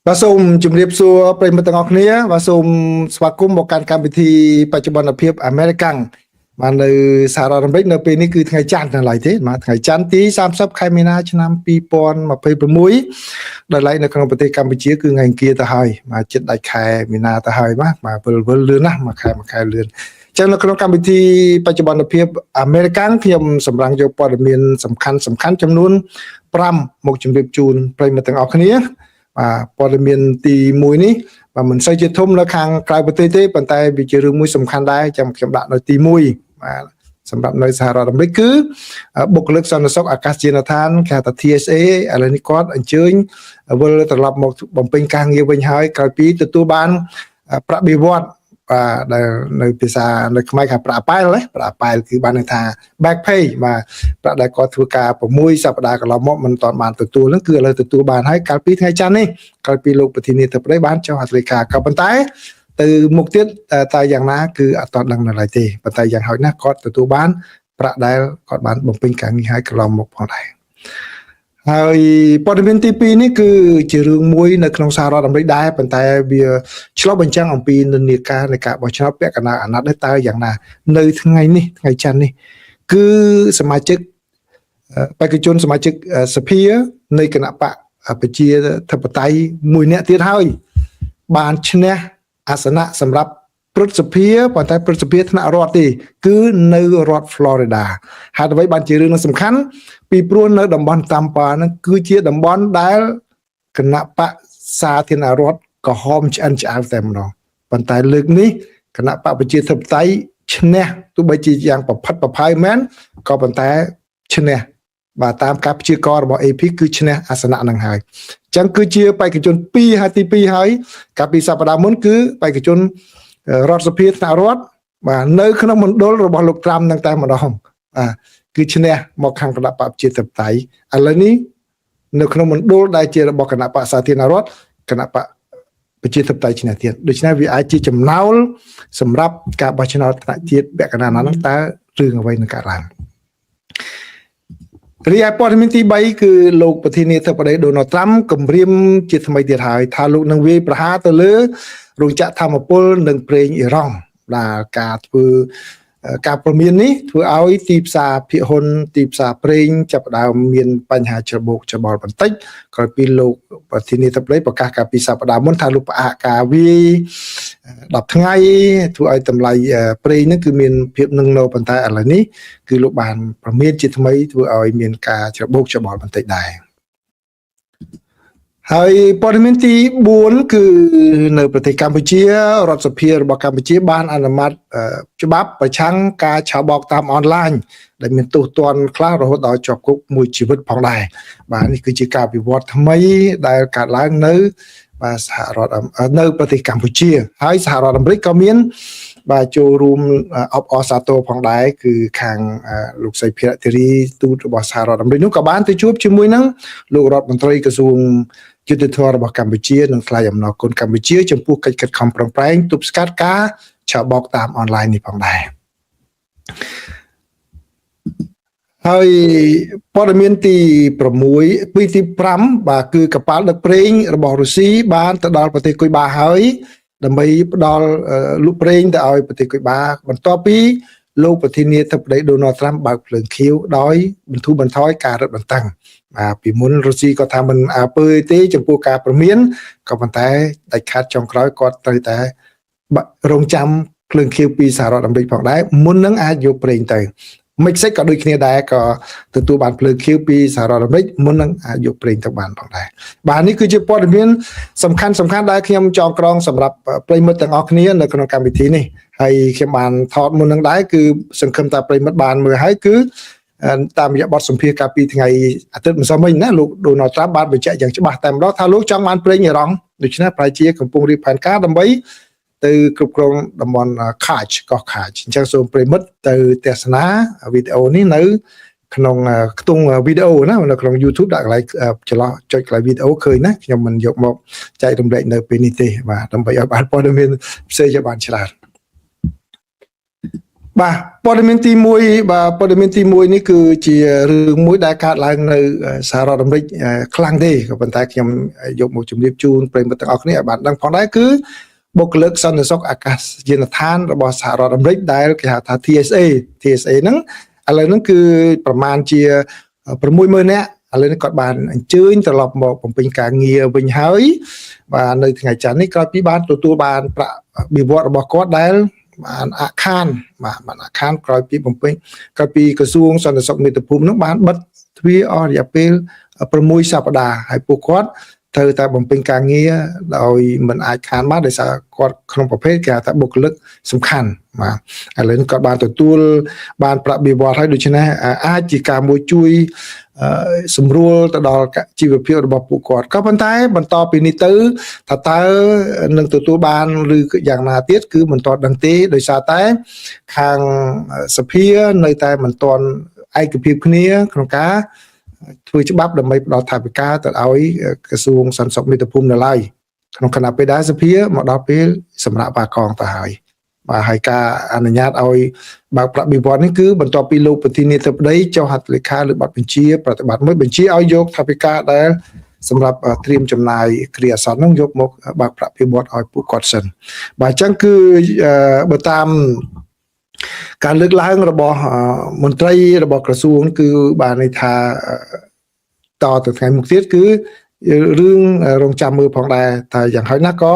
បាទសូមជម្រាបសួរប្រិយមិត្តទាំងអស់គ្នាបាទសូមស្វាគមន៍មកកាន់កម្មវិធីបច្ចុប្បន្នភាពអាមេរិកាំងបាទនៅសហរដ្ឋអាមេរិកនៅពេលនេះគឺថ្ងៃច័ន្ទនៅឡើយទេបាទថ្ងៃច័ន្ទទី30ខែមីនាឆ្នាំ2026ដែលឡែកនៅក្នុងប្រទេសកម្ពុជាគឺថ្ងៃអង្គារទៅហើយបាទជិតដាច់ខែមីនាទៅហើយបាទវិលលឿនណាស់មួយខែលឿនចឹងនៅក្នុងកម្មវិធីបច្ចុប្បន្នភាពអាមេរិកាំងខ្ញុំសម្រាប់យកព័ត៌មានសំខាន់ចំនួន5មកជម្រាបជូនប្រិយមិត្តទាំងអស់គ្នាព័ត៌មានទី1នេះបាទមិនសូវជាធំនៅខាងក្រៅប្រទេសទេប៉ុន្តែវាជារឿងមួយសំខាន់ដែរចាំខ្ញុំដាក់នៅទី1បាទសម្រាប់នៅសហរដ្ឋអាមេរិកគឺបុគ្គលិកសន្តិសុខអាកាសយានដ្ឋានគេហៅថា TSA ឥឡូវនេះគាត់អញ្ជើញវិលត្រឡប់មកបំពេញការងារវិញហើយក្រោយពីទទួលបានប្រាក់បៀវត្សដែលនៅភាសានៅខ្មែរគេប្រាក់ប៉ែលណាប្រាក់ប៉ែលគឺបានន័យថា back pay បាទប្រាក់ដែលគាត់ធ្វើការ6សប្តាហ៍កន្លងមកមិនទាន់បានទទួលហ្នឹងគឺឥឡូវទទួលបានហើយកាលពីថ្ងៃច័ន្ទនេះកាលពីលោកប្រធានាធិបតីបានចុះហត្ថលេខាក៏ប៉ុន្តែទៅមុខទៀតតែយ៉ាងណាគឺអត់ទាន់ដឹងនៅឡើយទេប៉ុន្តែយ៉ាងហោចណាស់គាត់ទទួលបានប្រាក់ដែលគាត់បានបំពេញការងារហើយកន្លងមកផងដែរហើយព័ត៌មានទី2នេះគឺជារឿងមួយនៅក្នុងសហរដ្ឋអាមេរិកដែរប៉ុន្តែវាឆ្លុះបញ្ចាំងអំពីនិន្នាការនៃការបោះឆ្នោតពាក់កណ្ដាលអាណត្តិតើយ៉ាងណានៅថ្ងៃនេះថ្ងៃច័ន្ទនេះគឺសមាជិកបេក្ខជនសមាជិកសភានៃគណៈបកប្រជាធិបតេយ្យមួយនាក់ទៀតហើយបានឈ្នះអាសនៈសម្រាប់ព្រឹទ្ធសភាប៉ុន្តែព្រឹទ្ធសភាថ្នាក់រដ្ឋទេគឺនៅរដ្ឋ Florida ហេតុអ្វីបានជារឿងសំខាន់ពីព្រោះនៅតំបន់តាំប៉ាហ្នឹងគឺជាតំបន់ដែលគណៈបកសាធារណរដ្ឋក្រហមឆ្អិនឆ្អៅតែម្ដងប៉ុន្តែលើកនេះគណៈបកប្រជាធិបតេយ្យឈ្នះទោះបីជាយ៉ាងប្រផិតប្រផាយមែនក៏ប៉ុន្តែឈ្នះបាទតាមការព្យាករណ៍របស់ AP គឺឈ្នះអាសនៈនឹងហើយអញ្ចឹងគឺជាបេក្ខជន2ហើយទី2ហើយកាលពីសប្តាហ៍មុនគឺបេក្ខជនរដ្ឋសភាថ្នាក់រដ្ឋបាទនៅក្នុងមណ្ឌលរបស់លោកត្រាំនឹងតែម្ដងបាទគឺឈ្នះមកខាងគណៈបកប្រជាធិបតេយ្យឥឡូវនេះនៅក្នុងមណ្ឌលដែលជារបស់គណៈបកសាធារណរដ្ឋគណៈបកប្រជាធិបតេយ្យឈ្នះទៀតដូច្នេះវាអាចជាចំណោលសម្រាប់ការបោះឆ្នោតថ្នាក់ជាតិពាក់កណ្ដាលហ្នឹងតើរឿងអ្វីនឹងកើតឡើងរីឯព័ត៌មានទី3គឺលោកប្រធានាធិបតីដូណាល់ត្រាំគម្រាមជាថ្មីទៀតហើយថាលោកនឹងវាយប្រហារទៅលើរោងចក្រថាមពលនិងប្រេងអ៊ីរ៉ង់ដែលការធ្វើការព្រមាននេះធ្វើឲ្យទីផ្សារភាគហ៊ុនទីផ្សារប្រេងចាប់ផ្ដើមមានបញ្ហាច្របូកច្របល់បន្តិចក្រោយពីលោកប្រធានាធិបតីប្រកាសកាលពីសប្តាហ៍មុនថាលោកផ្អាកការវាយ10ថ្ងៃធ្វើឲ្យតម្លៃប្រេងហ្នឹងគឺមានភាពនឹងនៅប៉ុន្តែឥឡូវនេះគឺលោកបានប្រមានជាថ្មីធ្វើឲ្យមានការច្របូកច្របល់បន្តិចដែរហើយព័ត៌មានទី4គឺនៅប្រទេសកម្ពុជារដ្ឋសភារបស់កម្ពុជាបានអនុម័តច្បាប់ប្រឆាំងការឆបោកតាមអនឡាញដែលមានទោសទណ្ឌខ្លះរហូតដល់ជាប់គុកមួយជីវិតផងដែរបាទនេះគឺជាការវិវត្តថ្មីដែលកើតឡើងនៅបាទសហរដ្ឋនៅប្រទេសកម្ពុជាហើយសហរដ្ឋអាមេរិកក៏មានបាទចូលរួមអបអរសាទរផងដែរគឺខាងលោកសីភិរៈធារីទូតរបស់សហរដ្ឋអាមេរិកនោះក៏បានទៅជួបជាមួយនឹងលោករដ្ឋមន្ត្រីក្រសួងយុទ្ធសាស្ត្ររបស់កម្ពុជានិងថ្លែងអំណរគុណកម្ពុជាចំពោះកិច្ចខិតខំប្រឹងប្រែងទប់ស្កាត់ការឆបោកតាមអនឡាញនេះផងដែរហើយព័ត៌មានទី6ទី5បាទគឺកប៉ាល់ដឹកប្រេងរបស់រុស្ស៊ីបានទៅដល់ប្រទេសគុយបាហើយដើម្បីផ្ដល់លក់ប្រេងទៅឲ្យប្រទេសគុយបាបន្ទាប់ពីលោកប្រធានាធិបតីដូណាល់ត្រាំបើកភ្លើងខៀវដោយបន្ធូរបន្ថយការរឹតបន្តឹងបាទពីមុនរុស្ស៊ីក៏ថាមិនអើពើទេចំពោះការព្រមានក៏ប៉ុន្តែដាច់ខាតចុងក្រោយគាត់ត្រូវតែរងចាំភ្លើងខៀវពីសហរដ្ឋអាមេរិកផងដែរមុននឹងអាចយកប្រេងទៅមិចសិចក៏ដូចគ្នាដែរក៏ទទួលបានភ្លើងខៀវពីសហរដ្ឋអាមេរិកមុននឹងអាចយកប្រេងទៅបានផងដែរបាទនេះគឺជាព័ត៌មានសំខាន់ដែលខ្ញុំចងក្រងសម្រាប់ប្រិយមិត្តទាំងអស់គ្នានៅក្នុងកម្មវិធីនេះហើយខ្ញុំបានថតមុននឹងដែរគឺសង្ឃឹមថាប្រិយមិត្តបានមើលហើយគឺតាមរយៈបទសម្ភាសន៍កាលពីថ្ងៃអាទិត្យម្សិលមិញណាលោកដូណាល់ត្រាំបានបញ្ជាក់យ៉ាងច្បាស់តែម្ដងថាលោកចង់បានប្រេងអ៊ីរ៉ង់ដូច្នេះប្រហែលជាកំពុងរៀបផែនការដើម្បីទៅគ្រប់គ្រងតំបន់Kerch កោះ Kerch អញ្ចឹងសូមប្រិមិត្តទៅទស្សនាវីដេអូនេះនៅក្នុងខ្ទង់វីដេអូណានៅក្នុង YouTube ដាក់កន្លែងចន្លោះចុចកន្លែងវីដេអូឃើញណាខ្ញុំមិនយកមកចែករំលែកនៅពេលនេះទេបាទដើម្បីឲ្យបានព័ត៌មានផ្សេងឲ្យបានច្រើន បាទព័ត៌មានទី1បាទព័ត៌មានទី1នេះគឺជារឿងមួយដែលកើតឡើងនៅសហរដ្ឋអាមេរិកខ្លាំងទេក៏ប៉ុន្តែខ្ញុំយកមកជម្រាបជូនប្រិយមិត្តទាំងអស់គ្នាឲ្យបានដឹងផងដែរគឺបុគ្គលិកសន្តិសុខអាកាសយានដ្ឋានរបស់សហរដ្ឋអាមេរិកដែលគេហៅថា TSA ហ្នឹងឥឡូវហ្នឹងគឺប្រមាណជា60000នាក់ឥឡូវនេះគាត់បានអញ្ជើញត្រឡប់មកបំពេញការងារវិញហើយបាទនៅថ្ងៃច័ន្ទនេះក្រោយពីបានទទួលបានប្រាក់បៀវត្សរបស់គាត់ដែលបានអាក់ខានបានអាក់ខានក្រោយពីបំពេញក្រោយពីក្រសួងសន្តិសុខមាតុភូមិនឹងបានបិទទ្វារអស់រយៈពេល6សប្តាហ៍ហើយពួកគាត់ត្រូវតែបំពេញការងារដោយមិនអាចខានបានដោយសារគាត់ក្នុងប្រភេទគេហៅថាបុគ្គលិកសំខាន់បាទឥឡូវនេះគាត់បានទទួលបានប្រាក់បៀវត្សហើយដូច្នេះអាចជាការមួយជួយសម្រួលទៅដល់ជីវភាពរបស់ពួកគាត់ក៏ប៉ុន្តែបន្តពីនេះទៅថាតើនឹងទទួលបានឬយ៉ាងណាទៀតគឺមិនទាន់ដឹងទេដោយសារតែខាងសភានៅតែមិនទាន់ឯកភាពគ្នាក្នុងការធ្វើច្បាប់ដើម្បីផ្ដល់ថវិកាទៅឲ្យក្រសួងសន្តិសុខមាតុភូមិនៅឡើយក្នុងគណៈពេលដែលសភាមកដល់ពេលសម្រាប់បាកងទៅហើយបាទហើយការអនុញ្ញាតឲ្យបើកប្រាក់បៀវត្សនេះគឺបន្ទាប់ពីលោកប្រធានាធិបតីចុះហត្ថលេខាលើបទបញ្ជាប្រតិបត្តិមួយបញ្ជាឲ្យយកថវិកាដែលសម្រាប់ត្រៀមចំណាយគ្រាអាសន្ននោះយកមកបើកប្រាក់បៀវត្សឲ្យពួកគាត់សិនបាទអញ្ចឹងគឺបើតាមការលើកឡើងរបស់មន្ត្រីរបស់ក្រសួងគឺបានន័យថាតទៅថ្ងៃមុខទៀតគឺរឿងរងចាំមើលផងដែរតែយ៉ាងហោចណាស់ក៏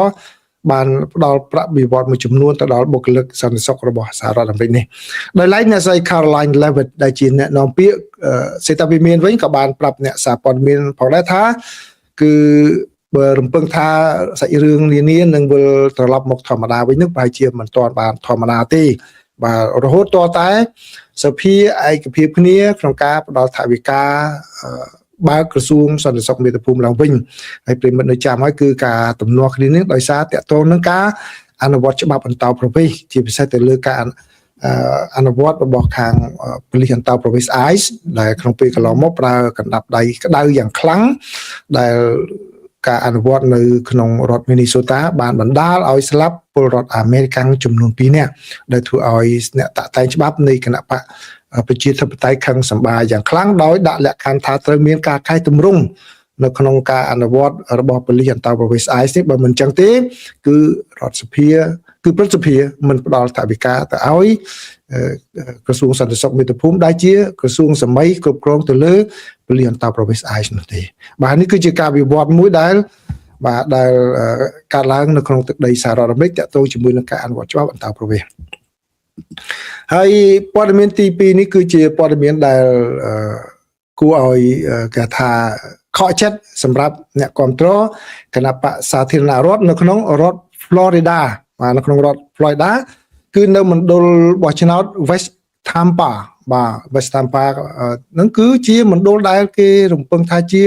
បានផ្ដល់ប្រាក់បៀវត្សមួយចំនួនទៅដល់បុគ្គលិកសន្តិសុខរបស់សហរដ្ឋអាមេរិកនេះដោយឡែកអ្នកស្រី Caroline Levitt ដែលជាអ្នកនាំពាក្យសេតាវិមានវិញក៏បានប្រាប់អ្នកសារព័ត៌មានផងដែរថាគឺបើរំពឹងថាសាច់រឿងនានានឹងវិលត្រឡប់មកធម្មតាវិញនោះប្រហែលជាមិនទាន់បានធម្មតាទេបាទរហូតតតែសភាឯកភាពគ្នាក្នុងការផ្ដល់ថវិកាបើកក្រសួងសន្តិសុខមាតុភូមិឡើងវិញហើយប្រិមិត្តនៅចាំហើយគឺការទំនាស់គ្នានេះដោយសារតកតងនឹងការអនុវត្តច្បាប់អន្តោប្រវេសន៍ជាពិសេសទៅលើការអនុវត្តរបស់ខាងប៉ូលីសអន្តោប្រវេសន៍ ICE ដែលក្នុងពេលកន្លងមកប្រើកណ្ដាប់ដៃក្តៅយ៉ាងខ្លាំងដែលការអនុវត្តនៅក្នុងរដ្ឋ Minnesota បានបណ្ដាលឲ្យស្លាប់ពលរដ្ឋអាមេរិកចំនួន2នាក់ដែលធ្វើឲ្យអ្នកតាក់តែងច្បាប់នៃគណៈបកប្រជាធិបតេយ្យខឹងសម្បាយ៉ាងខ្លាំងដោយដាក់លក្ខខណ្ឌថាត្រូវមានការកែតម្រង់នៅក្នុងការអនុវត្តរបស់ប៉ូលីសអន្តោប្រវេសន៍ ICE នេះបើមិនចឹងទេគឺរដ្ឋសភាគឺព្រឹទ្ធសភាមិនផ្ដល់ថវិកាទៅឲ្យក្រសួងសន្តិសុខមាតុភូមិដែលជាក្រសួងសម័យគ្រប់គ្រងទៅលើប៉ូលីសអន្តោប្រវេសន៍ ICE នោះទេបាទនេះគឺជាការវិវត្តមួយដែលកើតឡើងនៅក្នុងទឹកដីសហរដ្ឋអាមេរិកទាក់ទងជាមួយនឹងការអនុវត្តច្បាប់អន្តោប្រវេសន៍ហើយព័ត៌មានទី2នេះគឺជាព័ត៌មានដែលគួរឲ្យគេថាខកចិត្តសម្រាប់អ្នកគ្រប់គ្រងគណៈបកសាធារណរដ្ឋនៅក្នុងរដ្ឋ Florida បាទនៅក្នុងរដ្ឋ Florida គឺនៅមណ្ឌលបោះឆ្នោត West Tampa បាទ West Tampa នឹងគឺជាមណ្ឌលដែលគេរំពឹងថាជា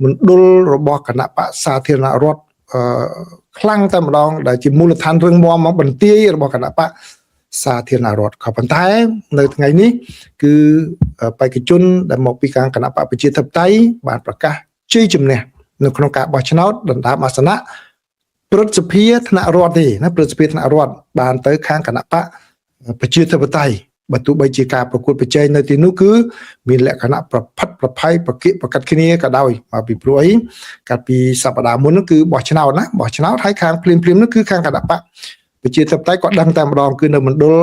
មណ្ឌលរបស់គណៈបកសាធារណរដ្ឋខ្លាំងតែម្ដងដែលជាមូលដ្ឋានរឹងមាំមកបន្ទាយរបស់គណៈបកសាធារណរដ្ឋក៏ប៉ុន្តែនៅថ្ងៃនេះគឺបេក្ខជនដែលមកពីខាងគណៈបកប្រជាធិបតេយ្យបានប្រកាសជ័យជំនះនៅក្នុងការបោះឆ្នោតដណ្ដើមអាសនៈព្រឹទ្ធសភាថ្នាក់រដ្ឋទេណាព្រឹទ្ធសភាថ្នាក់រដ្ឋបានទៅខាងគណៈបកប្រជាធិបតេយ្យបើទោះបីជាការប្រកួតប្រជែងនៅទីនោះគឺមានលក្ខណៈប្រផិតប្រផៃប្រកៀកប្រកាត់គ្នាក៏ដោយមកពីព្រោះអីកាលពីសប្តាហ៍មុននោះគឺបោះឆ្នោតណាបោះឆ្នោតហើយខាងភ្លាមនោះគឺខាងគណៈបកប្រជាធិបតេយ្យគាត់ដឹងតែម្ដងគឺនៅមណ្ឌល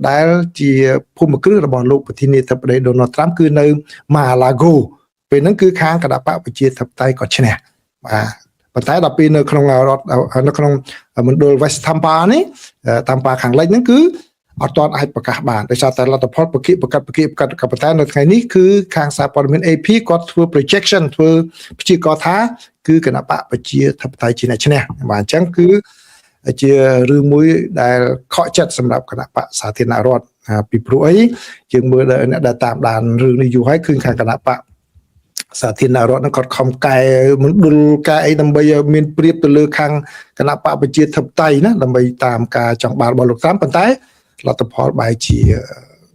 ដែលជាភូមិគ្រឹះរបស់លោកប្រធានាធិបតី Donald Trump គឺនៅ Mar-a-Lago ពេលហ្នឹងគឺខាងគណៈបកប្រជាធិបតេយ្យគាត់ឈ្នះបាទប៉ុន្តែដល់ពេលនៅក្នុងរដ្ឋនៅក្នុងមណ្ឌល West Tampa នេះ Tampa ខាងលិចហ្នឹងគឺអត់ទាន់អាចប្រកាសបានដោយសារតែលទ្ធផលប្រកៀកប្រកាត់ក៏ប៉ុន្តែនៅថ្ងៃនេះគឺខាងសារព័ត៌មាន AP គាត់ធ្វើ projection ធ្វើព្យាករណ៍ថាគឺគណៈបកប្រជាធិបតេយ្យជាអ្នកឈ្នះបាទអញ្ចឹងគឺជារឿងមួយដែលខកចិត្តសម្រាប់គណៈបកសាធារណរដ្ឋពីព្រោះអីយើងមើលអ្នកដែលតាមដានរឿងនេះយូរហើយគឺខាងគណៈបកសាធារណរដ្ឋនឹងគាត់ខំកែមណ្ឌលកែអីដើម្បីឲ្យមានប្រៀបទៅលើខាងគណៈបកប្រជាធិបតេយ្យណាដើម្បីតាមការចង់បានរបស់លោកត្រាំប៉ុន្តែលទ្ធផលបែរជា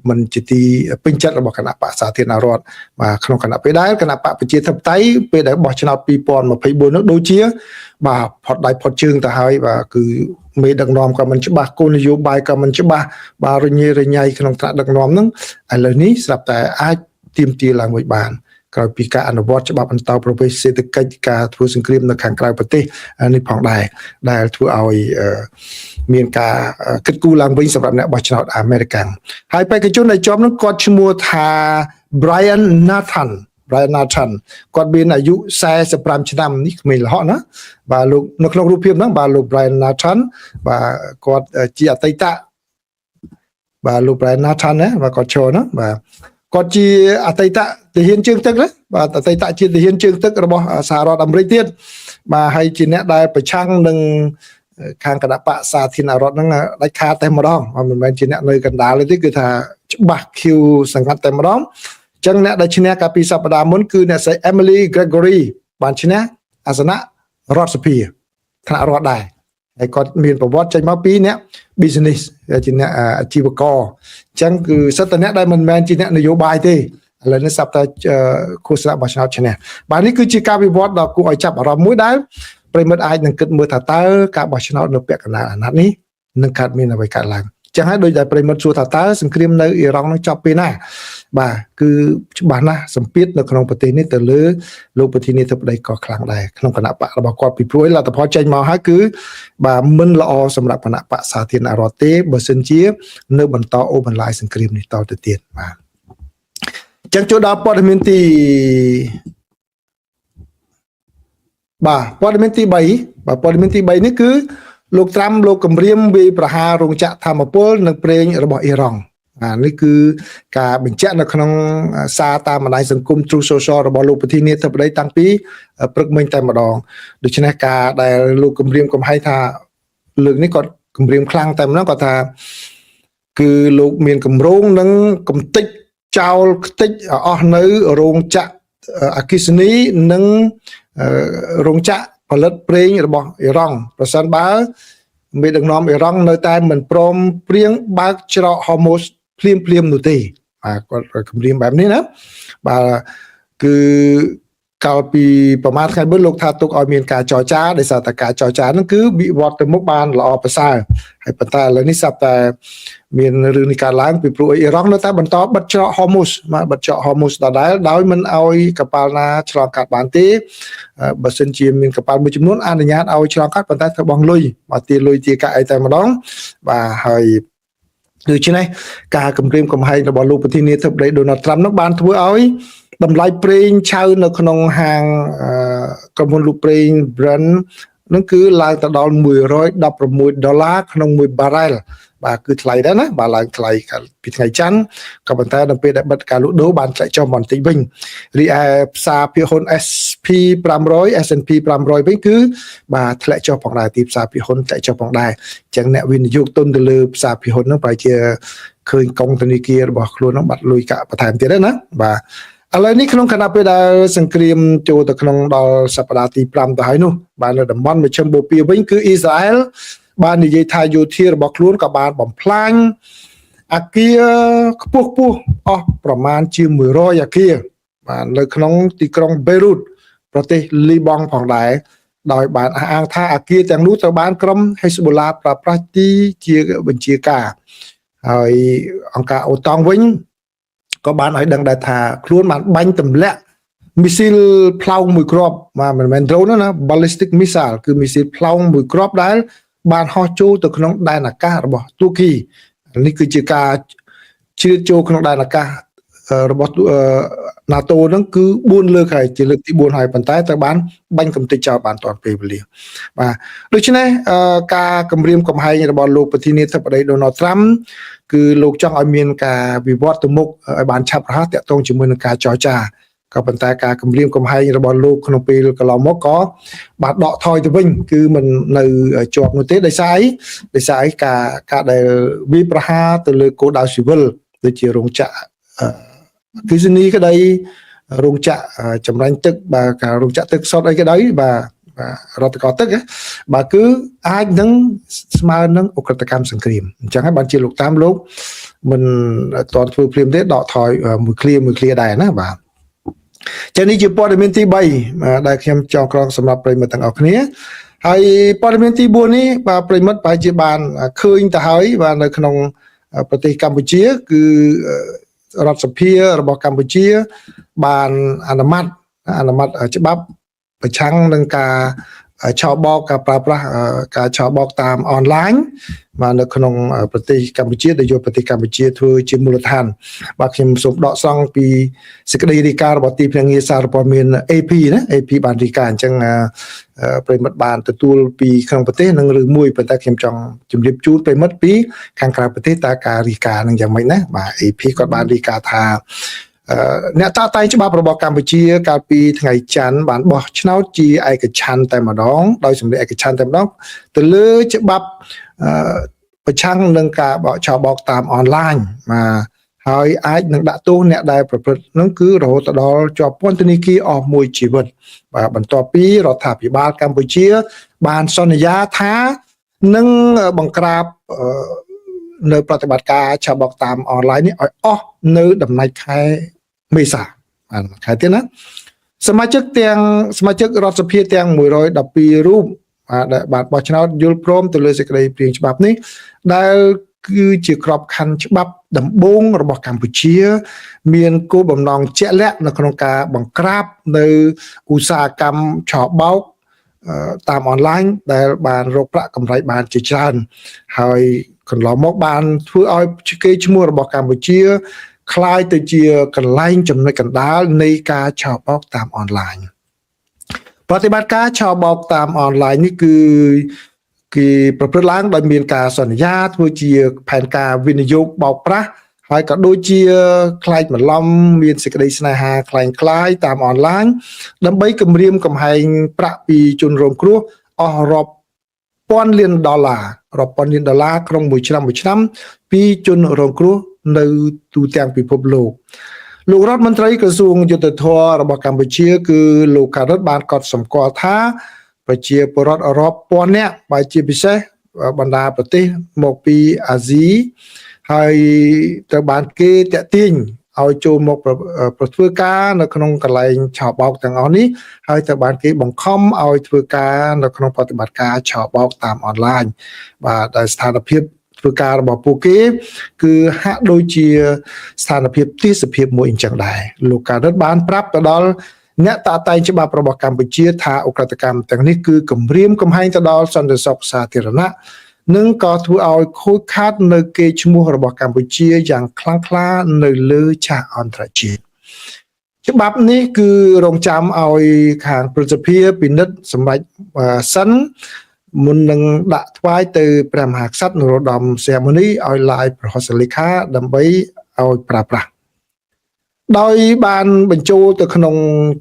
មិនជាទីពេញចិត្តរបស់គណៈបកសាធារណរដ្ឋបាទក្នុងគណៈពេលដែលគណៈបកប្រជាធិបតេយ្យពេលដែលបោះឆ្នោត2024នោះដូចជាបាទផុតដៃផុតជើងទៅហើយបាទគឺមេដឹកនាំក៏មិនច្បាស់គោលនយោបាយក៏មិនច្បាស់បាទរញ៉េរញ៉ៃក្នុងថ្នាក់ដឹកនាំហ្នឹងឥឡូវនេះស្រាប់តែអាចទាមទារឡើងមួយបានក្រោយពីការអនុវត្តច្បាប់អន្តរប្រវេសន៍សេដ្ឋកិច្ចការធ្វើសង្គ្រាមនៅខាងក្រៅប្រទេសនេះផងដែរដែលធ្វើឲ្យមានការគិតគូរឡើងវិញសម្រាប់អ្នកបោះឆ្នោតអាមេរិកហើយបេក្ខជនដែលជាប់នោះគាត់ឈ្មោះថា Brian Nathan គាត់មានអាយុ45ឆ្នាំនេះក្មេងរហ័សណាបាទលោកនៅក្នុងរូបភាពហ្នឹងបាទលោក Brian Nathan បាទគាត់ជាអតីតបាទលោក Brian Nathan ណាបាទគាត់ឈរណាបាទគាត់ជាអតីតទាហានជើងទឹកណាបាទអតីតជាទាហានជើងទឹករបស់សហរដ្ឋអាមេរិកទៀតបាទហើយជាអ្នកដែលប្រឆាំងនឹងខាងគណៈបកសាធារណរដ្ឋហ្នឹងដាច់ខាតតែម្ដងមិនមែនជាអ្នកនៅកណ្ដាលទេគឺថាច្បាស់ឃីវសង្កាត់តែម្ដងអញ្ចឹងអ្នកដែលឈ្នះកាលពីសប្តាហ៍មុនគឺអ្នកស្រី Emily Gregory បានឈ្នះអាសនៈរដ្ឋសភាថ្នាក់រដ្ឋដែរហើយគាត់មានប្រវត្តិចេញមកពីអ្នក business ជាអ្នកអាជីវករអញ្ចឹងគឺសិតតអ្នកដែលមិនមែនជាអ្នកនយោបាយទេឥឡូវនេះសប្តាហ៍ឃោសនាបោះឆ្នោតឈ្នះបាទនេះគឺជាការវិវត្តដ៏គួរឲ្យចាប់អារម្មណ៍មួយដែលប្រិមិត្តអាចនឹងគិតមើលថាតើការបោះឆ្នោតនៅពាក់កណ្ដាលអាណត្តិនេះនឹងកើតមានអ្វីកើតឡើងចឹងហើយដូចដែលប្រិមិត្តសួរថាតើសង្គ្រាមនៅអ៊ីរ៉ង់នឹងចប់ពេលណាបាទគឺច្បាស់ណាស់សម្ពាធនៅក្នុងប្រទេសនេះទៅលើលោកប្រធានាធិបតីក៏ខ្លាំងដែរក្នុងគណៈបករបស់គាត់ពីព្រោះលទ្ធផលចេញមកហើយគឺបាទមិនល្អសម្រាប់គណៈបកសាធារណរដ្ឋទេបើសិនជានៅបន្តអូបន្លាយសង្គ្រាមនេះតទៅទៀតបាទចឹងចូលដល់ព័ត៌មានទីព័ត៌មានទី3បាទព័ត៌មានទី3នេះគឺលោកត្រាំលោកគម្រាមវាយប្រហាររោងចក្រធម្មពលនិងប្រេងរបស់អ៊ីរ៉ង់នេះគឺការបញ្ជាក់នៅក្នុងសារតាមបណ្ដាញសង្គម True Social របស់លោកប្រធានាធិបតីតាំងពីព្រឹកមិញតែម្ដងដូច្នេះការដែលលោកគម្រាមកំហែងថាលើកនេះគាត់គម្រាមខ្លាំងតែម្ដងគាត់ថាគឺលោកមានគម្រោងនឹងកំទេចចោលខ្ទេចអស់នៅរោងចក្រអគ្គិសនីនិងរោងចក្រផលិតប្រេងរបស់អ៊ីរ៉ង់ប្រសិនបើមេដឹកនាំអ៊ីរ៉ង់នៅតែមិនព្រមព្រៀងបើកច្រកហូម៉ូសភ្លាមនោះទេបាទគាត់គម្រាមបែបនេះណាបាទគឺកាលពីប្រហែលថ្ងៃមុនលោកថាទុកឲ្យមានការចរចាដោយសារតែការចរចាហ្នឹងគឺវិវត្តទៅមុខបានល្អប្រសើរហើយប៉ុន្តែឥឡូវនេះស្រាប់តែមានរឿងនេះកើតឡើងពីព្រោះអ៊ីរ៉ង់នៅតែបន្តបិទច្រកហូម៉ូសបាទបិទច្រកហូម៉ូសដដែលដោយមិនឲ្យកប៉ាល់ណាឆ្លងកាត់បានទេបើសិនជាមានកប៉ាល់មួយចំនួនអនុញ្ញាតឲ្យឆ្លងកាត់ប៉ុន្តែត្រូវបង់លុយបាទទារលុយទារកាក់អីតែម្ដងបាទហើយដូច្នេះការគម្រាមកំហែងរបស់លោកប្រធានាធិបតី Donald Trump នោះបានធ្វើឲ្យតម្លៃប្រេងឆៅនៅក្នុងហាងក្រុមហ៊ុនលូប្រេង Brent នឹងគឺឡើងទៅដល់$116ក្នុង1បារ៉ែលបាទគឺថ្លៃដែរណាបាទឡើងថ្លៃពីថ្ងៃច័ន្ទក៏ប៉ុន្តែដល់ពេលដែលបិទការលក់ដូរបានធ្លាក់ចុះបន្តិចវិញរីឯផ្សារភាគហ៊ុន S&P 500វិញគឺបាទធ្លាក់ចុះផងដែរទីផ្សារភាគហ៊ុនធ្លាក់ចុះផងដែរអញ្ចឹងអ្នកវិនិយោគទុនទៅលើផ្សារភាគហ៊ុនហ្នឹងប្រហែលជាឃើញកុងធនាគាររបស់ខ្លួនហ្នឹងបាត់លុយកាក់បន្ថែមទៀតណាបាទឥឡូវនេះក្នុងគណៈពេលដែលសង្គ្រាមចូលទៅក្នុងដល់សប្តាហ៍ទី5ទៅហើយនោះបាទនៅតំបន់មជ្ឈិមបូព៌ាវិញគឺអ៊ីស្រាអែលបាននិយាយថាយោធារបស់ខ្លួនក៏បានបំផ្លាញអគារខ្ពស់អស់ប្រមាណជា100អគារបាទនៅក្នុងទីក្រុងបេរុតប្រទេសលីបង់ផងដែរដោយបានអះអាងថាអគារទាំងនោះត្រូវបានក្រុមហេសបូឡាប្រើប្រាស់ទីជាបញ្ជាការហើយអង្គការអូតង់វិញក៏បានឲ្យដឹងដែរថាខ្លួនបានបាញ់ទម្លាក់មីស៊ីលផ្លោងមួយគ្រាប់បាទមិនមែន drone ណា ballistic missile គឺមីស៊ីលផ្លោងមួយគ្រាប់ដែលបានហោះចូលទៅក្នុងដែនអាកាសរបស់ទូគីនេះគឺជាការជ្រៀតចូលក្នុងដែនអាកាសរបស់ NATO ហ្នឹងគឺ4លើកហើយជាលើកទី4ហើយប៉ុន្តែត្រូវបានបាញ់កំទេចចោលបានទាន់ពេលវេលាបាទដូច្នេះការគម្រាមកំហែងរបស់លោកប្រធានាធិបតី Donald Trump គឺលោកចង់ឲ្យមានការវិវត្តទៅមុខឲ្យបានឆាប់រហ័សតាក់ទងជាមួយនឹងការចរចាក៏ប៉ុន្តែការគម្រាមកំហែងរបស់លោកក្នុងពេលកន្លងមកក៏បានដកថយទៅវិញគឺមិននៅជាប់នោះទេដោយសារអីការដែលវាប្រហារទៅលើគោលដៅស៊ីវិលដូចជារោងចក្រគិសនីក្តីរោងចក្រចម្រាញ់ទឹកបាទការរោងចក្រទឹកសុទ្ធអីក្តីបាទរដ្ឋកោទឹកបាទគឺអាចនឹងស្មើនឹងអ ுக ្រិតកម្មសង្គ្រាមអញ្ចឹងហើយបានជាលោកតាមលោក mình toànធ្វើភ្លាមទេដកថយមួយឃ្លាដែរណាបាទចឹងនេះជាព័ត៌មានទី3ដែលខ្ញុំចងក្រងសម្រាប់ប្រិយមិត្តទាំងអស់គ្នាហើយព័ត៌មានទី4នេះបាទប្រិយមិត្តប្រហែលជាបានឃើញទៅហើយបាទនៅក្នុងប្រទេសកម្ពុជាគឺរដ្ឋសភារបស់កម្ពុជាបានអនុម័តច្បាប់ប្រឆាំងនឹងការឆបោកការប្រើប្រាស់ការឆបោកតាមអនឡាញបាទនៅក្នុងប្រទេសកម្ពុជាដែលយកប្រទេសកម្ពុជាធ្វើជាមូលដ្ឋានបាទខ្ញុំសូមដកស្រង់ពីសេចក្តីរាយការណ៍របស់ទីភ្នាក់ងារសារព័ត៌មាន AP ណា AP បានរាយការណ៍អញ្ចឹងប្រិមិត្តបានទទួលពីក្នុងប្រទេសនិងឬមួយប៉ុន្តែខ្ញុំចង់ជម្រាបជូនប្រិមិត្តពីខាងក្រៅប្រទេសតើការរាយការណ៍នឹងយ៉ាងម៉េចណាបាទ AP គាត់បានរាយការណ៍ថាអ្នកតាតែងច្បាប់របស់កម្ពុជាកាលពីថ្ងៃច័ន្ទបានបោះឆ្នោតជាឯកច្ឆន្ទតែម្ដងដោយសម្លេងឯកច្ឆន្ទតែម្ដងទៅលើច្បាប់ប្រឆាំងនឹងការបោកឆោបោកតាមអនឡាញហើយអាចនឹងដាក់ទោសអ្នកដែលប្រព្រឹត្តនឹងគឺរហូតដល់ជាប់ពន្ធនាគារអស់មួយជីវិតបាទបន្ទាប់ពីរដ្ឋាភិបាលកម្ពុជាបានសន្យាថានឹងបង្ក្រាបនៅប្រតិបត្តិការឆាបោកតាមអនឡាញនេះឲ្យអស់នៅដំណាច់ខែមេសាបាទខែទៀតណាសមាជិករដ្ឋសភាទាំង112រូបដែលបានបោះឆ្នោតយល់ព្រមទៅលើសេចក្តីព្រាងច្បាប់នេះដែលគឺជាក្របខ័ណ្ឌច្បាប់ដំបូងរបស់កម្ពុជាមានគោលបំណងជាក់លាក់នៅក្នុងការបង្ក្រាបនៅឧស្សាហកម្មឆបោកតាមអនឡាញដែលបានរកប្រាក់កម្រៃបានជាច្រើនហើយកន្លងមកបានធ្វើឲ្យគេឈ្មោះរបស់កម្ពុជាคล้ายទៅជាកន្លែងចំណុចកណ្ដាលនៃការឆបោកតាមអនឡាញប្រតិបត្តិការឆបោកតាមអនឡាញនេះគឺប្រព្រឹត្តឡើងដោយមានការសន្យាធ្វើជាផែនការវិនិយោគបោកប្រាស់ហើយក៏ដូចជាខ្លាចបន្លំមានសេចក្តីស្នេហាคล้ายតាមអនឡាញដើម្បីគម្រាមកំហែងប្រាក់ពីជនរងគ្រោះអស់រាប់ពាន់លានដុល្លារក្នុងមួយឆ្នាំពីជនរងគ្រោះនៅទូទាំងពិភពលោករដ្ឋមន្ត្រីក្រសួងយុទ្ធភ័ពរបស់កម្ពុជាគឺលោកការិតបានកត់សម្គាល់ថាប្រជាពលរដ្ឋអឺរ៉ុបពាន់នាក់បើជាពិសេសបណ្ដាប្រទេសមកពីអាស៊ីហើយត្រូវបានគេតាក់ទាញឲ្យចូលមកប្រធ្វើការនៅក្នុងកន្លែងឆបោកទាំងអស់នេះហើយត្រូវបានគេបង្ខំឲ្យធ្វើការនៅក្នុងប្រតិបត្តិការឆបោកតាមអនឡាញបាទដែលស្ថានភាពធ្វើការរបស់ពួកគេគឺហាក់ដូចជាស្ថានភាពទេសភាពមួយអញ្ចឹងដែរលោកការិតបានប្រាប់ទៅដល់អ្នកតាតែងច្បាប់របស់កម្ពុជាថាអ ுக ្រិតកម្មទាំងនេះគឺគម្រាមកំហែងទៅដល់សន្តិសុខសាធារណៈនិងក៏ធ្វើឲ្យខូចខាតនៅកេរ្តិ៍ឈ្មោះរបស់កម្ពុជាយ៉ាងខ្លាំងក្លានៅលើឆាកអន្តរជាតិច្បាប់នេះគឺរងចាំឲ្យខាងព្រឹទ្ធសភាពិនិត្យសម្រាប់សិនមុននឹងដាក់ថ្វាយទៅព្រះមហាក្សត្រនរោត្តមសីហមុនីឲ្យឡាយប្រហោសលេខាដើម្បីឲ្យប្រើប្រាស់ដោយបានបញ្ចូលទៅក្នុង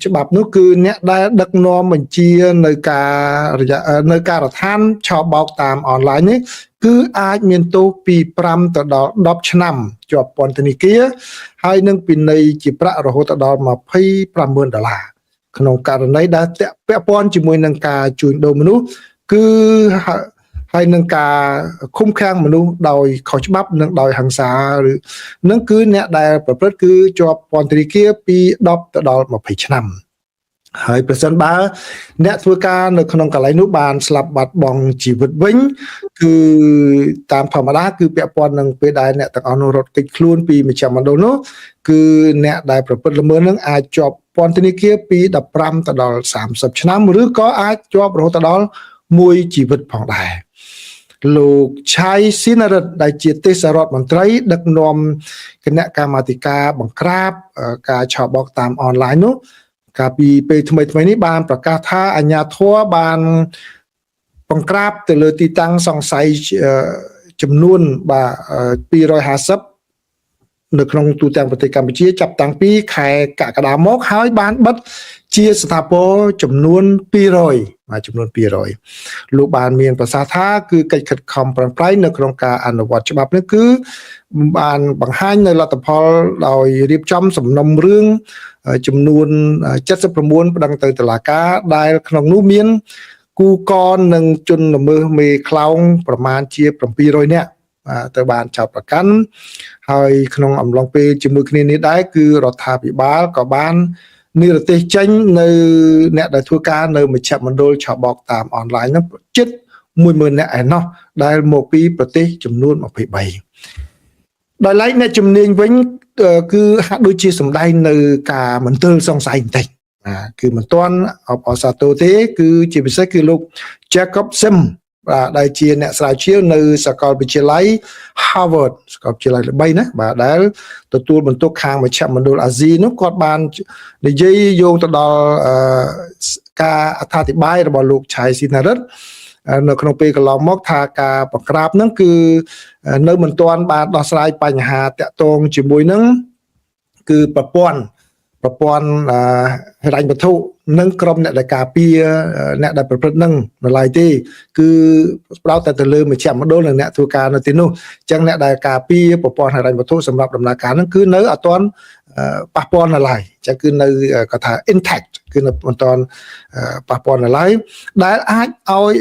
ច្បាប់នោះគឺអ្នកដែលដឹកនាំបញ្ជានៅការដ្ឋានឆបោកតាមអនឡាញនេះគឺអាចមានទោសពី5ទៅដល់10ឆ្នាំជាប់ពន្ធនាគារហើយនឹងពិន័យជាប្រាក់រហូតដល់$250,000ក្នុងករណីដែលពាក់ព័ន្ធជាមួយនឹងការជួញដូរមនុស្សគឺហើយនឹងការឃុំឃាំងមនុស្សដោយខុសច្បាប់និងដោយហិង្សាឬនឹងគឺអ្នកដែលប្រព្រឹត្តគឺជាប់ពន្ធនាគារពី10ទៅដល់20ឆ្នាំហើយប្រសិនបើអ្នកធ្វើការនៅក្នុងកន្លែងនោះបានស្លាប់បាត់បង់ជីវិតវិញគឺតាមធម្មតាគឺពាក់ព័ន្ធនឹងពេលដែលអ្នកទាំងអស់នោះរត់គេចខ្លួនពីមជ្ឈមណ្ឌលនោះគឺអ្នកដែលប្រព្រឹត្តល្មើសនឹងអាចជាប់ពន្ធនាគារពី15ទៅដល់30ឆ្នាំឬក៏អាចជាប់រហូតដល់មួយជីវិតផងដែរលោកឆៃស៊ីណារិតដែលជាទេសរដ្ឋមន្ត្រីដឹកនាំគណៈកម្មាធិការបង្ក្រាបការឆបោកតាមអនឡាញនោះកាលពីពេលថ្មីនេះបានប្រកាសថាអាជ្ញាធរបានបង្ក្រាបទៅលើទីតាំងសង្ស័យចំនួន250នៅក្នុងទូទាំងប្រទេសកម្ពុជាចាប់តាំងពីខែកក្កដាមកហើយបានបិទជាស្ថាពរចំនួន200លោកបានមានប្រសាសន៍ថាគឺកិច្ចខិតខំប្រឹងប្រែងនៅក្នុងការអនុវត្តច្បាប់នេះគឺបានបង្ហាញនៅលទ្ធផលដោយរៀបចំសំណុំរឿងចំនួន79ប្តឹងទៅតុលាការដែលក្នុងនោះមានគូកននិងជនល្មើសមេខ្លោងប្រមាណជា700នាក់ ទៅបានចោទប្រកាន់ហើយក្នុងអំឡុងពេលជាមួយគ្នានេះដែរគឺរដ្ឋាភិបាលក៏បាននិរទេសចេញនៅអ្នកដែលធ្វើការនៅមជ្ឈមណ្ឌលឆបោកតាមអនឡាញហ្នឹងជិត 10,000 នាក់ឯណោះដែលមកពីប្រទេសចំនួន 23 ដោយឡែកអ្នកជំនាញវិញគឺហាក់ដូចជាសម្ដែងនៅការមន្ទិលសង្ស័យបន្តិចគឺមិនទាន់អបសាទរទេគឺជាពិសេសគឺលោក Jacob Sim ដែលជាអ្នកស្រាវជ្រាវនៅសាកលវិទ្យាល័យ Harvard សាកលវិទ្យាល័យល្បីណាបាទដែលទទួលបន្ទុកខាងមជ្ឈមណ្ឌលអាស៊ីនោះគាត់បាននិយាយយោងទៅដល់ការអត្ថាធិប្បាយរបស់លោកឆៃស៊ីណារិតនៅក្នុងពេលកន្លងមកថាការបង្ក្រាបហ្នឹងគឺនៅមិនទាន់បានដោះស្រាយបញ្ហាតាក់ទងជាមួយនឹងគឺប្រព័ន្ធហិរញ្ញវត្ថុនិងក្រុមអ្នកដែលការពារអ្នកដែលប្រព្រឹត្តនឹងនៅឡើយទេគឺផ្ដោតតែទៅលើមជ្ឈមណ្ឌលនិងអ្នកធ្វើការនៅទីនោះអញ្ចឹងអ្នកដែលការពារប្រព័ន្ធហិរញ្ញវត្ថុសម្រាប់ដំណើរការហ្នឹងគឺនៅអត់ទាន់ប៉ះពាល់នៅឡើយអញ្ចឹងគឺនៅគាត់ថា intact គឺនៅមិនទាន់ប៉ះពាល់នៅឡើយដែលអាចឲ្យ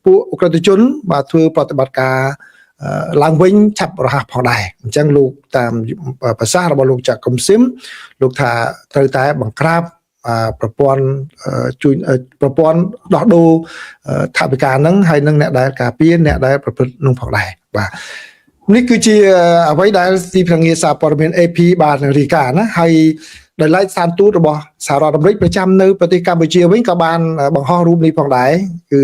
ពួកអក្រិតជនបាទធ្វើប្រតិបត្តិការឡើងវិញឆាប់រហ័សផងដែរអញ្ចឹងលោកតាមប្រសាសន៍របស់លោកចាក់កុំស៊ីមលោកថាត្រូវតែបង្ក្រាបប្រព័ន្ធជួយប្រព័ន្ធដោះដូរថវិកាហ្នឹងហើយនឹងអ្នកដែលការពារអ្នកដែលប្រព្រឹត្តនឹងផងដែរបាទនេះគឺជាអ្វីដែលទីភ្នាក់ងារសារព័ត៌មាន AP បានរាយការណ៍ណាហើយដោយឡែកស្ថានទូតរបស់សហរដ្ឋអាមេរិកប្រចាំនៅប្រទេសកម្ពុជាវិញក៏បានបង្ហោះរូបនេះផងដែរគឺ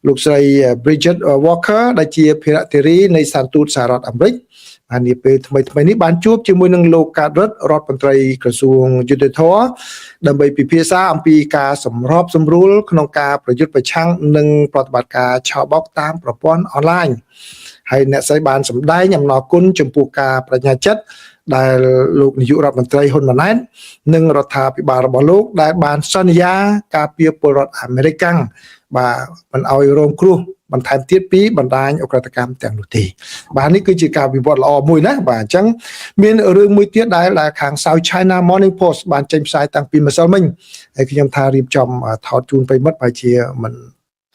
លោកស្រី Bridget Walker ដែលជាភារៈធារីនៃស្ថានទូតសហរដ្ឋអាមេរិកហើយនាពេលថ្មីៗនេះបានជួបជាមួយនឹងលោកកើតរិទ្ធរដ្ឋមន្ត្រីក្រសួងយុតិធធម៌ដើម្បីពិភាក្សាអំពីការសម្របសម្រួលក្នុងការប្រយុទ្ធប្រឆាំងនឹងប្រតិបត្តិការឆបោកតាមប្រព័ន្ធអនឡាញហើយអ្នកស្រីបានសម្ដែងអំណរគុណចំពោះការបញ្ញាចិត្តដែលលោកនាយករដ្ឋមន្ត្រីហ៊ុនម៉ាណែតនិងរដ្ឋាភិបាលរបស់លោកដែលបានសន្យាការពារពលរដ្ឋអាមេរិកបាទមិនឲ្យរងគ្រោះបន្ថែមទៀតពីបណ្ដាញអក្រិតកម្មទាំងនោះទេបាទនេះគឺជាការវិវត្តល្អមួយណាបាទអញ្ចឹងមានរឿងមួយទៀតដែលខាង South China Morning Post បានចេញផ្សាយតាំងពីម្សិលមិញហើយខ្ញុំថារៀបចំថតជូនប្រិមិត្តប្រហែលជាមិន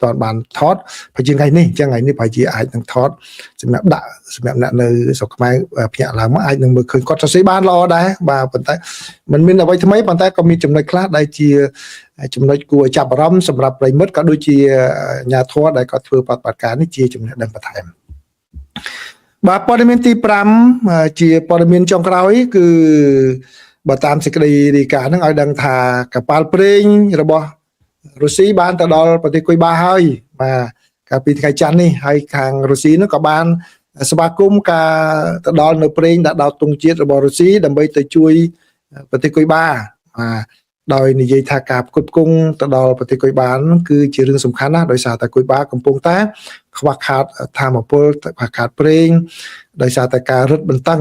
តើបានថតប្រហែលជាថ្ងៃនេះអញ្ចឹងថ្ងៃនេះប្រហែលជាអាចនឹងថតសម្រាប់ដាក់សម្រាប់អ្នកនៅស្រុកខ្មែរភ្ញាក់ឡើងមកអាចនឹងមើលឃើញគាត់សរសេរបានល្អដែរបាទប៉ុន្តែมันមានអ្វីថ្មីប៉ុន្តែក៏មានចំណុចខ្លះដែលជាចំណុចគួរឲ្យចាប់អារម្មណ៍សម្រាប់ប្រិមិត្តក៏ដូចជាអាជ្ញាធរដែលគាត់ធ្វើបដិបត្តិការនេះជាចំណេះដឹងបន្ថែមបាទព័ត៌មានទី5ជាព័ត៌មានចុងក្រោយគឺបើតាមសេចក្តីរាយការណ៍ហ្នឹងឲ្យដឹងថាកប៉ាល់ប្រេងរបស់រុស្ស៊ីបានទៅដល់ប្រទេសគុយបាហើយបាទកាលពីថ្ងៃច័ន្ទនេះហើយខាងរុស្ស៊ីនោះក៏បានស្វាគមន៍ការទៅដល់នៅប្រេងដែលដោតទង់ជាតិរបស់រុស្ស៊ីដើម្បីទៅជួយប្រទេសគុយបាបាទដោយនិយាយថាការផ្គត់ផ្គង់ទៅដល់ប្រទេសគុយបានោះគឺជារឿងសំខាន់ណាស់ដោយសារតែគុយបាកំពុងតែខ្វះខាតធម្មពលខ្វះខាតប្រេងដោយសារតែការរឹតបន្តឹង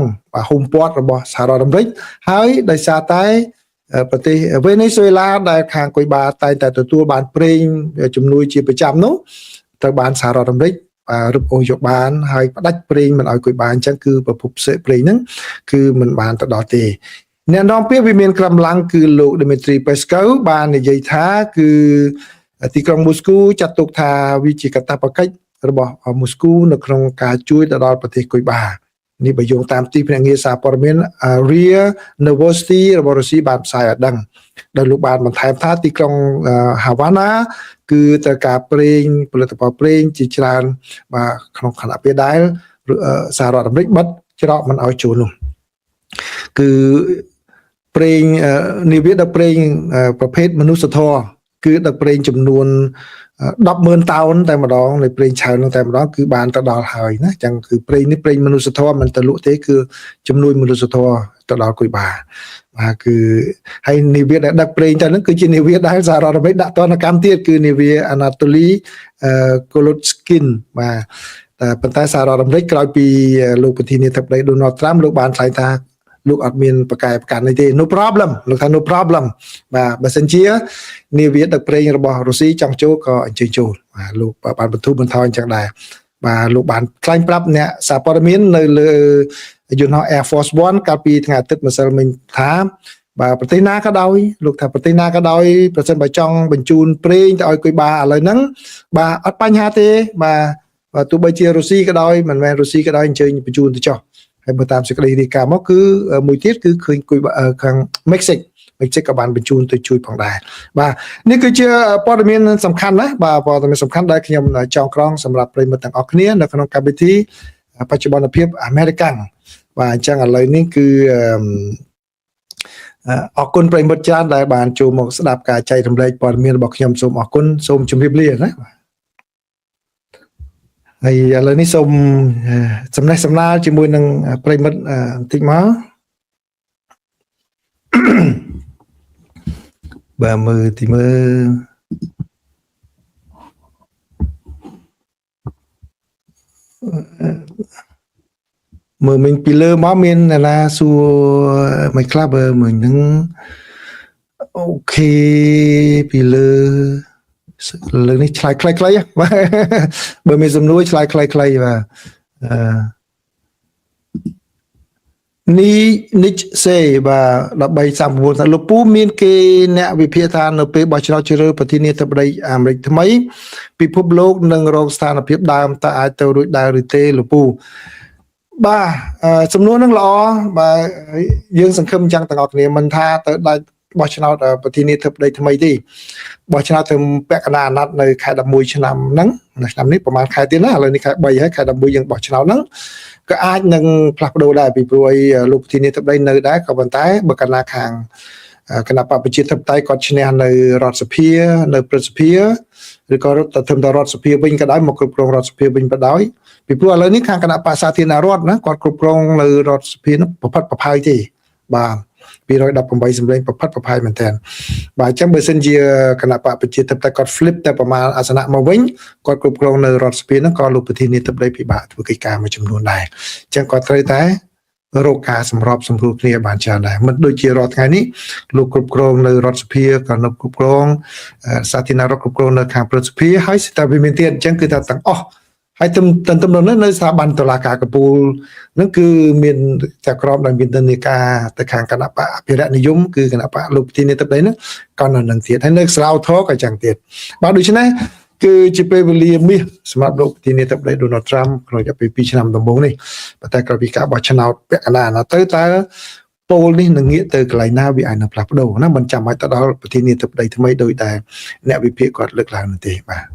ហុំព័ទ្ធរបស់សហរដ្ឋអាមេរិកហើយដោយសារតែប្រទេសវេណេស៊ុយឡាដែលខាងគុយបាតែងតែទទួលបានប្រេងជំនួយជាប្រចាំនោះត្រូវបានសហរដ្ឋអាមេរិករឹបអូសយកបានហើយផ្ដាច់ប្រេងមិនឲ្យគុយបាអញ្ចឹងគឺប្រភពផ្សេងប្រេងហ្នឹងគឺមិនបានទៅដល់ទេអ្នកនាំពាក្យវិមានក្រំឡាំងគឺលោក Dmitry Peskov បាននិយាយថាគឺទីក្រុងមូស្គូចាត់ទុកថាវាជាកាតព្វកិច្ចរបស់មូស្គូនៅក្នុងការជួយទៅដល់ប្រទេសគុយបានេះបើយោងតាមទីភ្នាក់ងារសារព័ត៌មាន RIA Novosti របស់រុស្ស៊ីបានផ្សាយឲ្យដឹងដោយលោកបានបន្ថែមថាទីក្រុងហាវ៉ាណាគឺត្រូវការប្រេងផលិតផលប្រេងជាច្រើនបាទក្នុងខណៈពេលដែលសហរដ្ឋអាមេរិកបិទច្រកមិនឲ្យចូលនោះគឺប្រេងនាវាដឹកប្រេងប្រភេទមនុស្សធម៌គឺដឹកប្រេងចំនួន 10,000 តោនតែម្ដងនៃប្រេងឆៅនោះតែម្ដងគឺបានទៅដល់ហើយណាអញ្ចឹងគឺប្រេងនេះប្រេងមនុស្សធម៌មិនទៅលក់ទេគឺជំនួយមនុស្សធម៌ទៅដល់គុយបាបាទគឺហើយនាវាដែលដឹកប្រេងទៅហ្នឹងគឺជានាវាដែលសហរដ្ឋអាមេរិកដាក់ទណ្ឌកម្មទៀតគឺនាវា Anatoly Kolotskin បាទតែប៉ុន្តែសហរដ្ឋអាមេរិកក្រោយពីលោកប្រធានាធិបតី Donald Trump លោកបានថ្លែងថាលោកអត់មានប្រកែប្រកាន់អីទេ no problem លោកថា no problem បាទបើសិនជានាវាដឹកប្រេងរបស់រុស្ស៊ីចង់ចូលក៏អញ្ជើញចូលបាទលោកបានបន្ធូរបន្ថយអញ្ចឹងដែរបាទលោកបានថ្លែងប្រាប់អ្នកសារព័ត៌មាននៅលើយន្តហោះ Air Force One កាលពីថ្ងៃអាទិត្យម្សិលមិញថាបាទប្រទេសណាក៏ដោយលោកថាប្រទេសណាក៏ដោយប្រសិនបើចង់បញ្ជូនប្រេងទៅឲ្យគុយបាឥឡូវហ្នឹងបាទអត់បញ្ហាទេបាទ ទោះបីជារុស្ស៊ីក៏ដោយមិនមែនរុស្ស៊ីក៏ដោយអញ្ជើញបញ្ជូនទៅចុះហើយបើតាមសេចក្តីរាយការណ៍មកគឺមួយទៀតគឺឃើញគួយខាងមិចស៊ិកក៏បានបញ្ជូនទៅជួយផងដែរបាទនេះគឺជាព័ត៌មានសំខាន់ណាបាទព័ត៌មានសំខាន់ដែលខ្ញុំចងក្រងសម្រាប់ប្រិយមិត្តទាំងអស់គ្នានៅក្នុងកម្មវិធីបច្ចុប្បន្នភាពអាមេរិកាំងបាទអញ្ចឹងឥឡូវនេះគឺអរគុណប្រិយមិត្តច្រើនដែលបានចូលមកស្ដាប់ការចែករំលែកព័ត៌មានរបស់ខ្ញុំសូមអរគុណសូមជម្រាបលាណាហើយឥឡូវនេះសូមសំណេះសំណាលជាមួយនឹងប្រិយមិត្តបន្តិចមកបាទមើលទីមើលមិញពីលើមកមានអ្នកណាសួរមិនខ្លះបើមិញហ្នឹងអូខេពីលើនេះឆ្លើយខ្លីៗបាទបើមានសំណួរឆ្លើយខ្លីៗបាទនេះសេបាទ1339ថាលោកពូមានគេអ្នកវិភាគថានៅពេលបោះឆ្នោតជ្រើសរើសប្រធានាធិបតីអាមេរិកថ្មីពិភពលោកនឹងរងស្ថានភាពដើមតើអាចទៅរួចដែរឬទេលោកពូបាទសំណួរហ្នឹងល្អបាទយើងសង្ឃឹមចឹងទាំងអស់គ្នាមិនថាទៅដាច់បោះឆ្នោតប្រធានាធិបតីថ្មីទេបោះឆ្នោតទៅពាក់កណ្ដាលអាណត្តិនៅខែ11ឆ្នាំហ្នឹងឆ្នាំនេះប្រហែលខែទៀតណាឥឡូវនេះខែ3ហើយខែ11យើងបោះឆ្នោតហ្នឹងក៏អាចនឹងផ្លាស់ប្ដូរដែរពីព្រោះឲ្យលោកប្រធានាធិបតីនៅដែរក៏ប៉ុន្តែបើកណ្ដាលខាងគណៈបព្វជិធិបតេយ្យគាត់ឈ្នះនៅរដ្ឋសភានៅព្រឹទ្ធសភាឬក៏ទៅធ្វើទៅរដ្ឋសភាវិញក៏ដោយមកគ្រប់គ្រងរដ្ឋសភាវិញក៏ដោយពីព្រោះឥឡូវនេះខាងគណៈបក្សសាធារណរដ្ឋណាគាត់គ្រប់គ្រងនៅរដ្ឋសភានោះប្រផិតប្រផាយទេបាទ218សម្លេងប្រផិតប្រផាយមែនតើបាទអញ្ចឹងបើសិនជាគណៈបព្វជិធិបតេយ្យគាត់ flip តែប្រមាណអាសនៈមកវិញគាត់គ្រប់គ្រងនៅរដ្ឋសភានោះក៏លោកប្រធានាធិបតីពិបាកធ្វើកិច្ចការមួយចំនួនដែរអញ្ចឹងគាត់ត្រូវតែរកការសម្របសម្រួលគ្នាបានច្រើនដែរមិនដូចជារាល់ថ្ងៃនេះលោកគ្រប់គ្រងនៅរដ្ឋសភាក៏នៅគ្រប់គ្រងសាធារណរដ្ឋគ្រប់គ្រងនៅខាងព្រឹទ្ធសភាហើយតែវាមានទៀតអញ្ចឹងគឺថាទាំងអស់ហើយទំននៅស្ថាប័នតុលាការកំពូលនឹងគឺមានតែក្របដោយមានទិនាការទៅខាងគណៈបកអភិរក្សនិយមគឺគណៈបកលោកប្រធានាធិបតីហ្នឹងក៏នៅនឹងទៀតហើយនៅស្រាវធរក៏អញ្ចឹងទៀតបាទដូច្នេះគឺជាពេលវេលាមាសសម្រាប់លោកប្រធានាធិបតី Donald Trump ក្នុងរយៈពេល2ឆ្នាំដំបូងនេះប៉ុន្តែក្រោយពីការបោះឆ្នោតពាក់កណ្ដាលអាណត្តិទៅតើពលនេះនឹងងាកទៅកន្លែងណាវាអាចនឹងផ្លាស់ប្ដូរណាមិនចាំបាច់ទៅដល់ប្រធានាធិបតីថ្មីដោយតែអ្នកវិភាគគាត់លើកឡើងនោះទេបាទ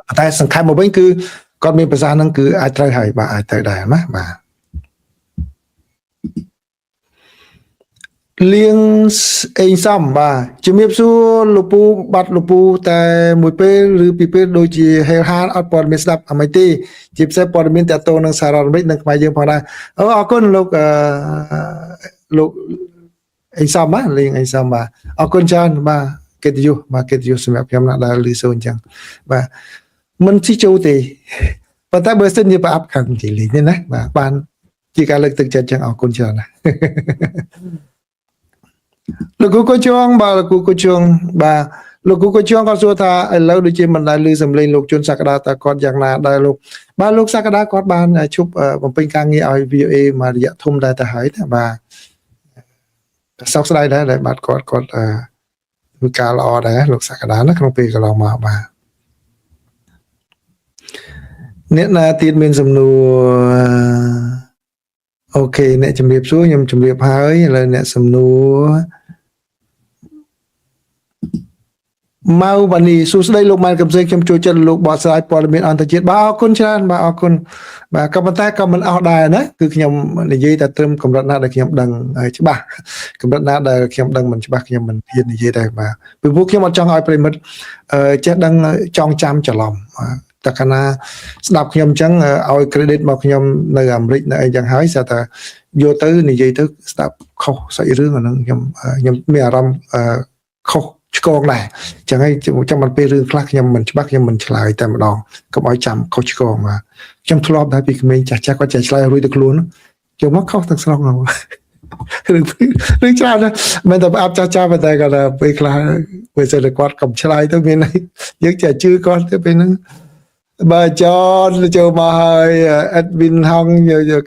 ប៉ុន្តែសង្ខេបមកវិញគឺគាត់មានប្រសាសន៍ហ្នឹងគឺអាចត្រូវហើយបាទអាចត្រូវដែរណាបាទលៀងអេងសំបាទជំរាបសួរលោកពូបាត់លោកពូតែមួយពេលឬពីរពេលដូចជាហេលហាលអត់ព័ត៌មានស្ដាប់អ្វីទេជាពិសេសព័ត៌មានតាក់ទងនឹងសហរដ្ឋអាមេរិកនិងខ្មែរយើងផងដែរអរគុណលោកអេងសំបាទលៀងអេងសំបាទអរគុណច្រើនបាទកិត្តិយសបាទកិត្តិយសសម្រាប់ខ្ញុំណាស់ដែលឮសូរអញ្ចឹងបាទមិនស៊ីចូលទេប៉ុន្តែបើសិនជាប្រអប់ខាងជិះលេងនេះណាបាទបានជាការលើកទឹកចិត្តចឹងអរគុណច្រើនណាស់លោកគូជងបាទលោកគូជងបាទលោកគូជងក៏សួរថាឥឡូវដូចជាមិនដែលឮសំឡេងលោកជុនសក្តាតើគាត់យ៉ាងណាដែរលោកបាទលោកសក្តាគាត់បានជប់បំពេញការងារឲ្យ VOA មករយៈធំដែរទៅហើយណាបាទសោកស្ដាយដែរដែលបាទគាត់ធ្វើការល្អដែរលោកសក្តាណាក្នុងពេលកន្លងមកបាទអ្នកណាទៀតមានសំណួរអូខេអ្នកជំរាបសួរខ្ញុំជំរាបហើយឥឡូវអ្នកសំណួរម៉ៅវ៉ានីសួស្ដីលោកម៉ែនកំសែងខ្ញុំចូលចិត្តលោកបកស្រាយព័ត៌មានអន្តរជាតិបាទអរគុណច្រើនបាទអរគុណបាទក៏ប៉ុន្តែក៏មិនអស់ដែរណាគឺខ្ញុំនិយាយតែត្រឹមកម្រិតណាដែលខ្ញុំដឹងច្បាស់កម្រិតណាដែលខ្ញុំដឹងមិនច្បាស់ខ្ញុំមិនហ៊ាននិយាយដែរបាទពីព្រោះខ្ញុំអត់ចង់ឲ្យប្រិមិត្តចេះដឹងចងចាំច្រឡំតែកាលណាស្ដាប់ខ្ញុំអញ្ចឹងឲ្យ credit មកខ្ញុំនៅអាមេរិកនៅអីចឹងហើយស្អាតតែយកទៅនិយាយទៅស្ដាប់ខុសសាច់រឿងអាហ្នឹងខ្ញុំមានអារម្មណ៍ខុសឆ្គងដែរចឹងហើយចាំមិនពេលរឿងខ្លះខ្ញុំមិនច្បាស់ខ្ញុំមិនឆ្លើយតែម្ដងកុំឲ្យចាំខុសឆ្គងបាទខ្ញុំធ្លាប់ដែរពីក្មេងចាស់គាត់ចេះឆ្លើយរួចទៅខ្លួនយកមកខុសទាំងស្រុងហ្នឹងរឿងច្រើនណាស់មិនតែអាប់ចាស់ប៉ុន្តែគាត់ពេលខ្លះពេលសិនតែគាត់កំឆ្លើយទៅមានយើងចេះជឿគាត់ទៅពេលហ្នឹងបាទចនចូលមកហើយអេដវិនហង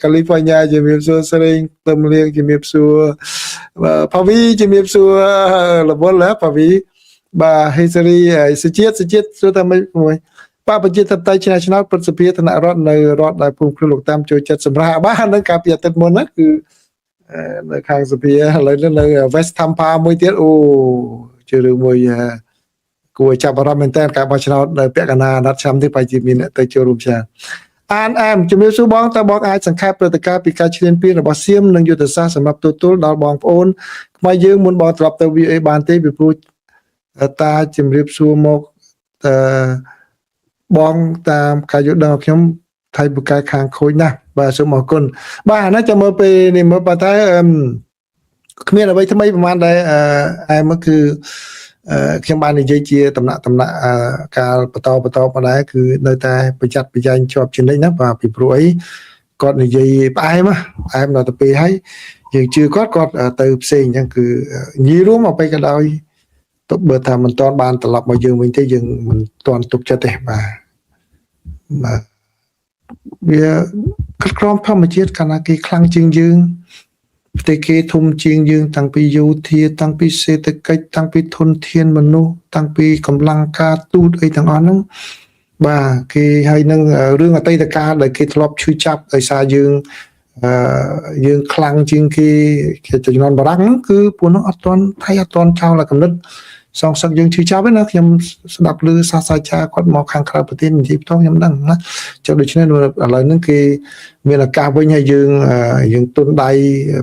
កាលីហ្វ័រញ៉ាជំរាបសួរស្រីទំលៀងជំរាបសួរផាវីជំរាបសួររវល់ហ៎ផាវីបាទហេសេរីសុជាតិសួរថាមួយ បព្វជិតតៃឆ្នោតប្រសិទ្ធភាពឋានៈរដ្ឋនៅរដ្ឋដែលភូមិគ្រឹះលោកតាមចូលចិត្តសម្រាប់បាននឹងការពីអាទិត្យមុនណាគឺនៅខាងសភាឥឡូវនៅ West Tampa មួយទៀតអូជារឿងមួយគួរចាប់អារម្មណ៍មែនតើការបោះឆ្នោតនៅពាក់កណ្ដាលអាណត្តិឆ្នាំនេះប្រហែលជាមានអ្នកទៅចូលរួមច្រើនអានអែមជំរាបសួរបងតើបងអាចសង្ខេបព្រឹត្តិការណ៍ពីការឈ្លានពានរបស់សៀមនិងយុទ្ធសាស្ត្រសម្រាប់ទទួលដល់បងប្អូនខ្មែរយើងមុនបងត្រឡប់ទៅ VA បានទេពីព្រោះតាជំរាបសួរមកបងតាមការយល់ដឹងរបស់ខ្ញុំថៃបូកែខាងខូចណាស់បាទសូមអរគុណបាទអានេះចាំមើលពេលនេះមើលបើតែគ្មានអ្វីថ្មីប្រហែលដែរអែមគឺខ្ញុំបាននិយាយជាតំណាក់ការបន្តមកដែរគឺនៅតែប្រយ័ត្នប្រយែងជាប់ជានិច្ចណាបាទពីព្រោះអីគាត់និយាយផ្អែមដល់ទៅពេលហើយយើងជឿគាត់ទៅផ្សេងអញ្ចឹងគឺនិយាយរួមអ្វីក៏ដោយទៅបើថាមិនទាន់បានត្រឡប់មកយើងវិញទេយើងមិនទាន់ទុកចិត្តទេបាទវាក្រមធម្មជាតិកាលណាគេខ្លាំងជាងយើងប្រទេសគេធំជាងយើងតាំងពីយោធាតាំងពីសេដ្ឋកិច្ចតាំងពីធនធានមនុស្សតាំងពីកម្លាំងការទូតអីទាំងអស់ហ្នឹងបាទគេហើយនឹងរឿងអតីតកាលដែលគេធ្លាប់ឈឺចាប់ដោយសារយើងខ្លាំងជាងគេជំនាន់បារាំងហ្នឹងគឺពួកនោះអត់ទាន់ថៃអត់ទាន់ចោលតែកំណត់សងសឹកយើងឈឺចាប់ណាខ្ញុំស្ដាប់ឮសាស្ត្រាចារ្យគាត់មកខាងក្រៅប្រទេសនិយាយផ្ទាល់ខ្ញុំដឹងណាចុះដូច្នេះឥឡូវហ្នឹងគេមានឱកាសវិញហើយយើងទុនដៃ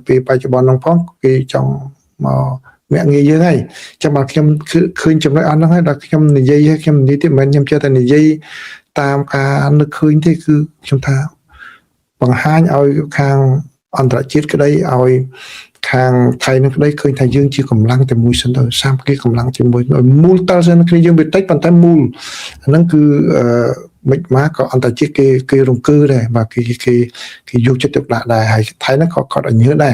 ពេលបច្ចុប្បន្នហ្នឹងផងគេចង់មកមាក់ងាយយើងហើយចាំបាទខ្ញុំឃើញចំណុចអស់ហ្នឹងហើយដល់ខ្ញុំនិយាយទៀតមិនខ្ញុំចេះតែនិយាយតាមការនឹកឃើញទេគឺខ្ញុំថាបង្ហាញឲ្យខាងអន្តរជាតិក្តីឲ្យខាងថៃនឹងក្តីឃើញថាយើងជាកម្លាំងតែមួយសិនទៅសាមគ្គីកម្លាំងជាមួយមូលតើសិនគ្នាយើងវាតិចប៉ុន្តែមូលហ្នឹងគឺមិនមកក៏អន្តរជាតិគេរង្គើដែរបាទគេយកចិត្តទុកដាក់ដែរហើយថៃហ្នឹងក៏គាត់ឲ្យញើសដែរ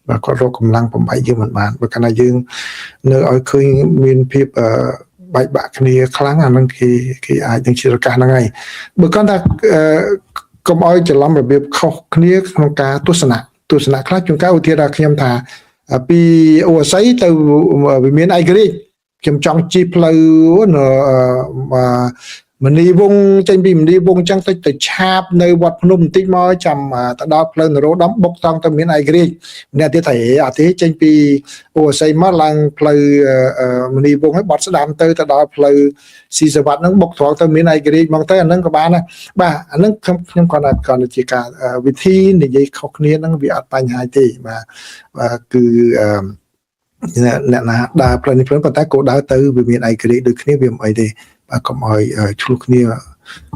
បាទគាត់រកកម្លាំងបំបីយើងមិនបានបើកាលណាយើងនៅឲ្យឃើញមានភាពបែកបាក់គ្នាខ្លាំងអាហ្នឹងគេអាចនឹងជារកាសហ្នឹងហើយបើគាត់ថាកុំឲ្យច្រឡំរបៀបខុសគ្នាក្នុងការទស្សនៈខ្លះជួនកាលឧទាហរណ៍ខ្ញុំថាពីអូស័យទៅវិមានឯករាជ្យខ្ញុំចង់ជិះផ្លូវមនីវងចេញពីមនីវងអញ្ចឹងទៅឆាបនៅវត្តភ្នំបន្តិចមកចាំទៅដល់ផ្លូវនរោត្តមបុកតង់ទៅមានឯករាជ្យអ្នកទៀតថាអត់ទេចេញពីអូស័យមកឡើងផ្លូវមនីវងឲ្យបត់ស្ដាំទៅដល់ផ្លូវស៊ីសវត្តហ្នឹងបុកត្រង់ទៅមានឯករាជ្យមកទៅអាហ្នឹងក៏បានដែរបាទអាហ្នឹងខ្ញុំគាត់ថាជាការវិធីនិយាយខុសគ្នាហ្នឹងវាអត់បញ្ហាទេបាទគឺអ្នកណាដើរផ្លូវនេះផ្លូវប៉ុន្តែគោលដៅទៅវាមានឯករាជ្យដូចគ្នាវាមិនអីទេបាទកុំឲ្យឆ្លោះគ្នា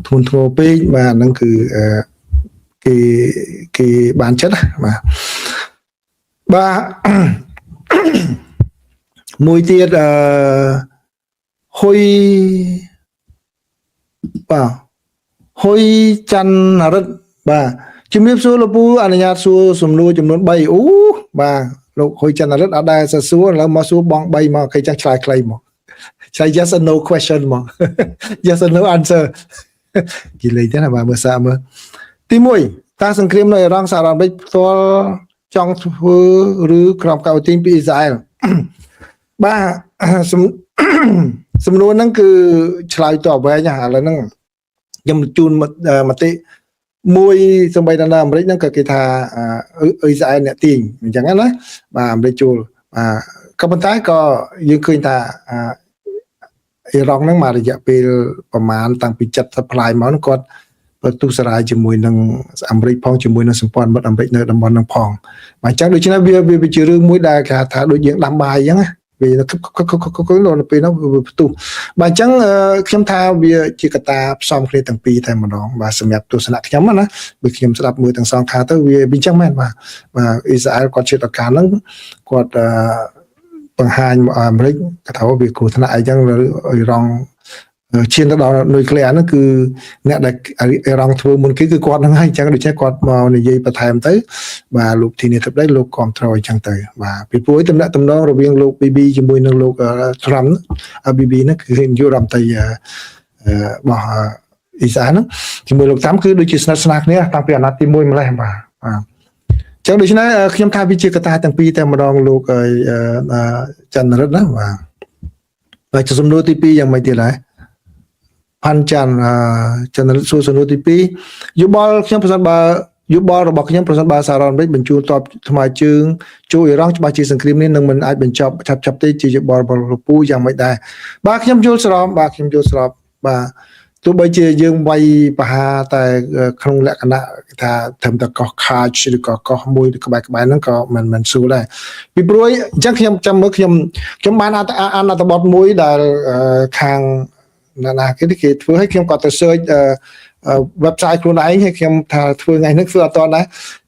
ធ្ងន់ធ្ងរពេកបាទហ្នឹងគឺគេបានចិត្តបាទមួយទៀតហ៊ុយច័ន្ទរិទ្ធបាទជំរាបសួរលោកពូអនុញ្ញាតសួរសំណួរចំនួន3បាទលោកហ៊ុយច័ន្ទរិទ្ធអត់ដែរសួរឥឡូវមកសួរបង3មកគេចាស់ឆ្លើយខ្លីមកឆ្លើយ yes or no question មក yes or no answer គេលេងទេណាបាទមើលសារមើលទី1តើសង្គ្រាមនៅអ៊ីរ៉ង់សហរដ្ឋអាមេរិកផ្ទាល់ចង់ធ្វើឬក្រោមការអូទាញពីអ៊ីស្រាអែលបាទសំណួរហ្នឹងគឺឆ្លើយតបវែងឥឡូវហ្នឹងខ្ញុំជូនមតិមួយសម្បីតែនៅអាមេរិកហ្នឹងក៏គេថាអ៊ីស្រាអែលអ្នកទាញអញ្ចឹងណាបាទអាមេរិកជួលក៏ប៉ុន្តែក៏យើងឃើញថាអ៊ីរ៉ង់ហ្នឹងមករយៈពេលប្រហែលតាំងពី70ផ្លាយមកហ្នឹងគាត់ទុសរាយជាមួយនឹងអាមេរិកផងជាមួយនឹងសម្ព័ន្ធមិត្តអាមេរិកនៅតំបន់ហ្នឹងផងបាទអញ្ចឹងដូច្នេះវាជារឿងមួយដែលគេថាដូចយើងដាំបាយអញ្ចឹងណាវានៅពេលនោះវាផ្ទុះបាទអញ្ចឹងខ្ញុំថាវាជាកត្តាផ្សំគ្នាទាំងពីរតែម្ដងបាទសម្រាប់ទស្សនៈខ្ញុំណាបើខ្ញុំស្ដាប់មើលទាំងសងខាងទៅវាអញ្ចឹងមែនបាទអ៊ីស្រាអែលគាត់ជឿតកាលហ្នឹងគាត់បង្ហាញអាមេរិកគាត់ថាវាគ្រោះថ្នាក់អីចឹងអ៊ីរ៉ង់ឈានទៅដល់នុយក្លេអ៊ែរហ្នឹងគឺអ្នកដែលអ៊ីរ៉ង់ធ្វើមុនគេគឺគាត់ហ្នឹងហើយអញ្ចឹងដូច្នេះគាត់មកនិយាយបន្ថែមទៅបាទលោកធីនីធិបតីលោកគ្រប់គ្រងអញ្ចឹងទៅបាទពីព្រោះតំណែងរវាងលោក BB ជាមួយនឹងលោក Trump BB ហ្នឹងគឺយុរដ្ឋមន្ត្រីរបស់អ៊ីស្រាអែលហ្នឹងជាមួយលោកតាមគឺដូចជាស្និទ្ធស្នាលគ្នាតាំងពីអាណត្តិទី1ម្លេះបាទចឹងដូច្នេះខ្ញុំថាវាជាកត្តាទាំងពីរតែម្ដងលោកច័ន្ទរិទ្ធណាបាទសំណួរទី2យ៉ាងម៉េចទៀតដែរ ផាន់ចាន់ចន្ទសួរសំណួរទី2យោបល់ខ្ញុំប្រសិនបើយោបល់របស់ខ្ញុំប្រសិនបើសារ៉ាអាមេរិកបញ្ជូនតបថ្មើរជើងចូលអ៊ីរ៉ង់ច្បាស់ជាសង្គ្រាមនេះនឹងមិនអាចបញ្ចប់ឆាប់ទេជាយោបល់របស់លោកពូយ៉ាងម៉េចដែរបាទខ្ញុំយល់ស្របបាទខ្ញុំយល់ស្របបាទទោះបីជាយើងវាយប្រហារតែក្នុងលក្ខណៈថាត្រឹមតែកោះខាចឬក៏កោះមួយក្បែរហ្នឹងក៏មិនស្រួលដែរពីព្រោះអញ្ចឹងខ្ញុំចាំមើលខ្ញុំបានអានអត្ថបទមួយដែលខាងណាគេធ្វើឲ្យខ្ញុំក៏ទៅ search website ខ្លួនឯងឲ្យខ្ញុំថាធ្វើថ្ងៃនេះធ្វើអត់តដែរ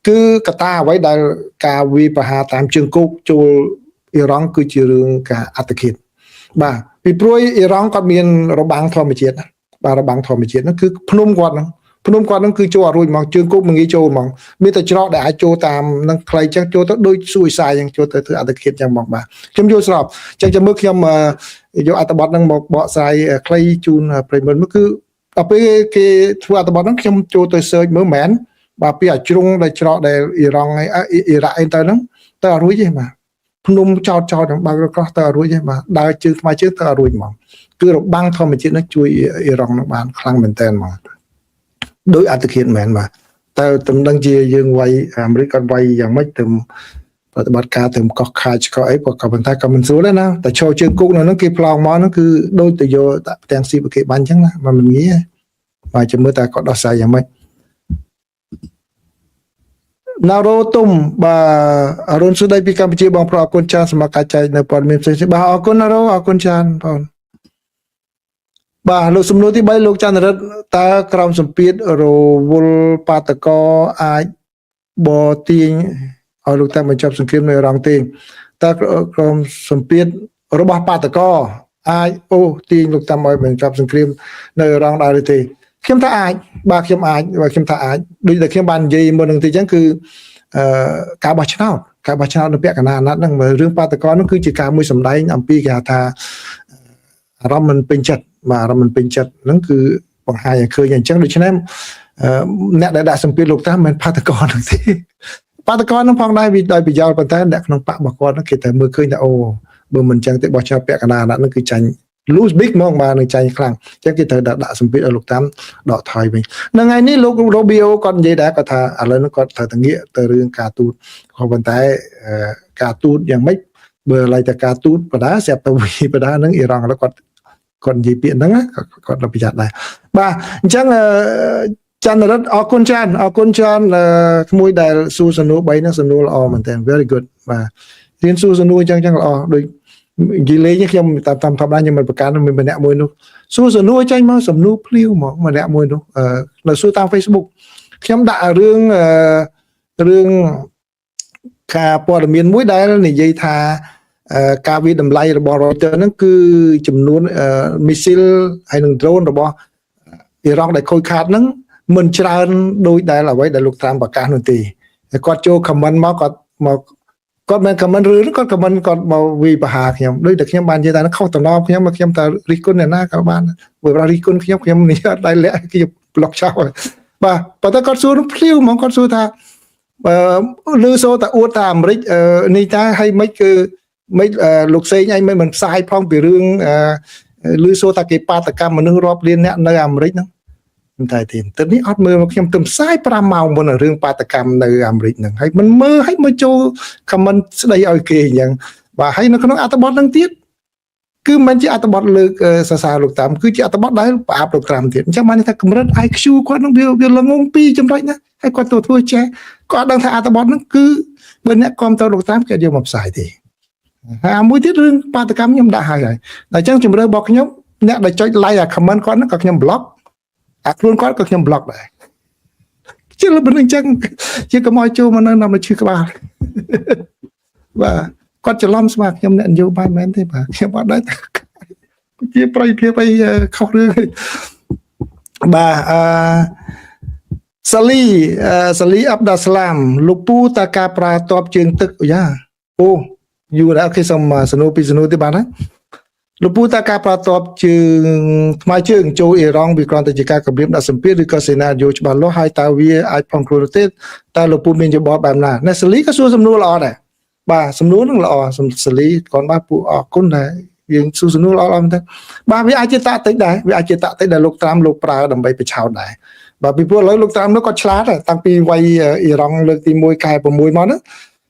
គឺកត្តាអ្វីដែលការវាយប្រហារតាមជើងគោកចូលអ៊ីរ៉ង់គឺជារឿងការអត្តឃាតបាទពីព្រោះអ៊ីរ៉ង់គាត់មានរបាំងធម្មជាតិបាទរបាំងធម្មជាតិហ្នឹងគឺភ្នំគាត់ហ្នឹងគឺចូលអត់រួចហ្មងជើងគោកមិនងាយចូលហ្មងមានតែច្រកដែលអាចចូលតាមនឹងខ្លីចឹងចូលទៅដូចស៊ូអ៊ីសាចឹងចូលទៅធ្វើអត្តឃាតចឹងហ្មងបាទខ្ញុំយល់ស្របចឹងចាំមើលខ្ញុំយកអត្ថបទហ្នឹងមកបកស្រាយខ្លីជូនប្រិយមិត្តមកគឺដល់ពេលគេធ្វើអត្ថបទហ្នឹងខ្ញុំចូលទៅ search មើលមែនបាទពីអាជ្រុងដែលច្រកដែលអ៊ីរ៉ង់ហើយអ៊ីរ៉ាក់អីទៅហ្នឹងទៅអត់រួចទេបាទភ្នំចោតហ្នឹងបើកោះទៅអត់រួចទេបាទដើរជើងថ្មើរជើងទៅអត់រួចហ្មងគឺរបាំងធម្មជាតិហ្នឹងជួយអ៊ីរ៉ង់ហ្នឹងបានខ្លាំងមែនតើហ្មងដោយអត្តឃាតមែនបាទតែតំណឹងជាយើងវាយអាមេរិកគាត់វាយយ៉ាងម៉េចទៅប្រតិបត្តិការទៅកោះខាចក៏អីក៏ប៉ុន្តែក៏មិនស្រួលដែរណាតែឈរជើងគោកនៅហ្នឹងគេប្លង់មកហ្នឹងគឺដូចទៅយកផ្ទាំងស៊ីបគេបាញ់អញ្ចឹងណាមិនងាយបាទចាំមើលតើគាត់ដោះស្រាយយ៉ាងម៉េចណារ៉ូទុំបាទអរុនសុដីពីកម្ពុជាបងប្រុសអរគុណច្រើនសម្រាប់ការចែកនៅព័ត៌មានផ្សេងៗបាទអរគុណណារ៉ូអរគុណច្រើនបងបាទលោកសំណួរទី3លោកច័ន្ទរិទ្ធតើក្រមសម្ពាធរវល់បាតកោអាចបទាញឲ្យលោកតែបញ្ចប់សង្គ្រាមនៅអ៊ីរ៉ង់ទេតើក្រមសម្ពាធរបស់បាតកោអាចទាញលោកតាមឲ្យបញ្ចប់សង្គ្រាមនៅអ៊ីរ៉ង់ដែរទេខ្ញុំថាអាចបាទខ្ញុំថាអាចដូចតែខ្ញុំបាននិយាយមុននឹងទីអញ្ចឹងគឺការបោះឆ្នោតនៅពាក់កណ្ដាលអាណត្តិហ្នឹងរឿងបាតកោហ្នឹងគឺជាការមួយសម្ដែងអំពីគេហៅថាអារម្មណ៍មិនពេញចិត្តបាទអារម្មណ៍មិនពេញចិត្តហ្នឹងគឺបង្ហាញឲ្យឃើញអញ្ចឹងដូច្នេះអ្នកដែលដាក់សម្ពាធលោកតាមិនមែនបាតកោហ្នឹងទេបាតកោហ្នឹងផងដែរវាដោយប្រយោលប៉ុន្តែអ្នកក្នុងបករបស់គាត់ហ្នឹងគេតែមើលឃើញថាបើមិនអញ្ចឹងទេបោះឆ្នោតពាក់កណ្ដាលអាណត្តិហ្នឹងគឺចាញ់ lose big ហ្មងបាទនឹងចាញ់ខ្លាំងអញ្ចឹងគេត្រូវដាក់សម្ពាធឲ្យលោកតាមដកថយវិញនៅថ្ងៃនេះលោក Robio គាត់និយាយដែរគាត់ថាឥឡូវនេះគាត់ត្រូវតែងាកទៅរឿងការទូតក៏ប៉ុន្តែការទូតយ៉ាងម៉េចបើឡើយតែការទូតបដាស្រាប់ទៅវិបដានឹងអ៊ីរ៉ង់គាត់និយាយពាក្យហ្នឹងគាត់ប្រយ័ត្នដែរបាទអញ្ចឹងច័ន្ទរិទ្ធអរគុណច្រើនក្មួយដែលសួរសំណួរ3ហ្នឹងសំណួរល្អមែនទែន very good បាទរៀនសួរសំណួរអញ្ចឹងល្អដូចនិយាយលេងខ្ញុំតាមធម្មតាខ្ញុំមិនប្រកាន់មានម្នាក់មួយនោះសួរសំណួរចេញមកសំណួរភ្លាវហ្មងម្នាក់មួយនោះនៅសួរតាម Facebook ខ្ញុំដាក់រឿងការព័ត៌មានមួយដែលនិយាយថាការវិតម្លៃរបស់ Reuters ហ្នឹងគឺចំនួនមីស៊ីលហើយនឹង drone របស់អ៊ីរ៉ង់ដែលខូចខាតហ្នឹងមិនច្រើនដូចដែលអ្វីដែលលោកត្រាំប្រកាសនោះទេគាត់ចូល comment មកគាត់មិន comment ឬគាត់ comment គាត់មកវិបហាខ្ញុំដូចតែខ្ញុំបាននិយាយថាខុសតំណមខ្ញុំមកខ្ញុំតើរិះគន់អ្នកណាក៏បានបើរិះគន់ខ្ញុំនេះអត់ដៃលាក់គេប្លុកចោលបាទប៉ុន្តែគាត់សួរនោះភ្លាវហ្មងគាត់សួរថាលឺសូតាអួតថាអាមេរិកនេះតើឲ្យមិនគឺមិនលោកសេងឯងមិនផ្សាយផងពីរឿងលឺសូតាគេបាតកម្មមនុស្សរាប់លានអ្នកនៅអាមេរិកហ្នឹងតែទីនេះអត់មើលមកខ្ញុំទៅផ្សាយ5ម៉ោងមុនរឿងបាតកម្មនៅអាមេរិកហ្នឹងហើយមិនមើលឲ្យមកចូល comment ស្ដីឲ្យគេអញ្ចឹងបាទហើយនៅក្នុងអត្ថបទហ្នឹងទៀតគឺមិនជាអត្ថបទលើកសរសើរលោកតាមគឺជាអត្ថបទដែលផ្អាប់លោកត្រាំទៀតអញ្ចឹងបានថាកម្រិត IQ គាត់នឹងវាល្ងងពីចំណុចណាហើយគាត់ទៅធ្វើចេះគាត់ដឹងថាអត្ថបទហ្នឹងគឺបើអ្នកគាំទ្រលោកតាមគេយកមកផ្សាយទេហើយមួយទៀតរឿងបាតកម្មខ្ញុំដាក់ហើយតែអញ្ចឹងជំរឿរបស់ខ្ញុំអ្នកដែលចុច like អា comment គាត់ហ្នឹងក៏ខ្ញុំ block អាខ្លួនគាត់ក៏ខ្ញុំ block ដែរជាលបនឹងអញ្ចឹងជាកុំឲ្យចូលមកនៅតាមឈឺក្បាលបាទគាត់ច្រឡំស្មាខ្ញុំអ្នកនយោបាយមែនទេបាទខ្ញុំអត់ដែរជាប្រតិភិបអីខុសរឿងបាទសាលីអាប់ដាស្លាមលោកពូតាការប្រើតបជើងទឹកយ៉ាយូរដែរគេសុំសនុពីសនុទេបាទណាលោកពូតាការប្រើតបជើងថ្មើរជើងចូលអ៊ីរ៉ង់វាគ្រាន់តែជាការគម្រាមដាក់សម្ពាធឬក៏សេណារីយ៉ូច្បាស់លាស់ហើយតើវាអាចផងខ្លួនទេតើលោកពូមានយោបល់បែបណាអ្នកសាលីក៏សួរសំណួរល្អដែរបាទសំណួរនឹងល្អសាលីគាត់បាទពូអរគុណដែរ យើងសួរសំណួរល្អៗទៅបាទវាអាចជាតាក់តិចដែរវាអាចជាតាក់តិចដែលលោកត្រាំលោកប្រើដើម្បីបញ្ឆោតដែរបាទពីព្រោះឥឡូវលោកត្រាំនោះគាត់ឆ្លាតតាំងពីវ័យអ៊ីរ៉ង់លើកទី1ខែ6មកហ្នឹង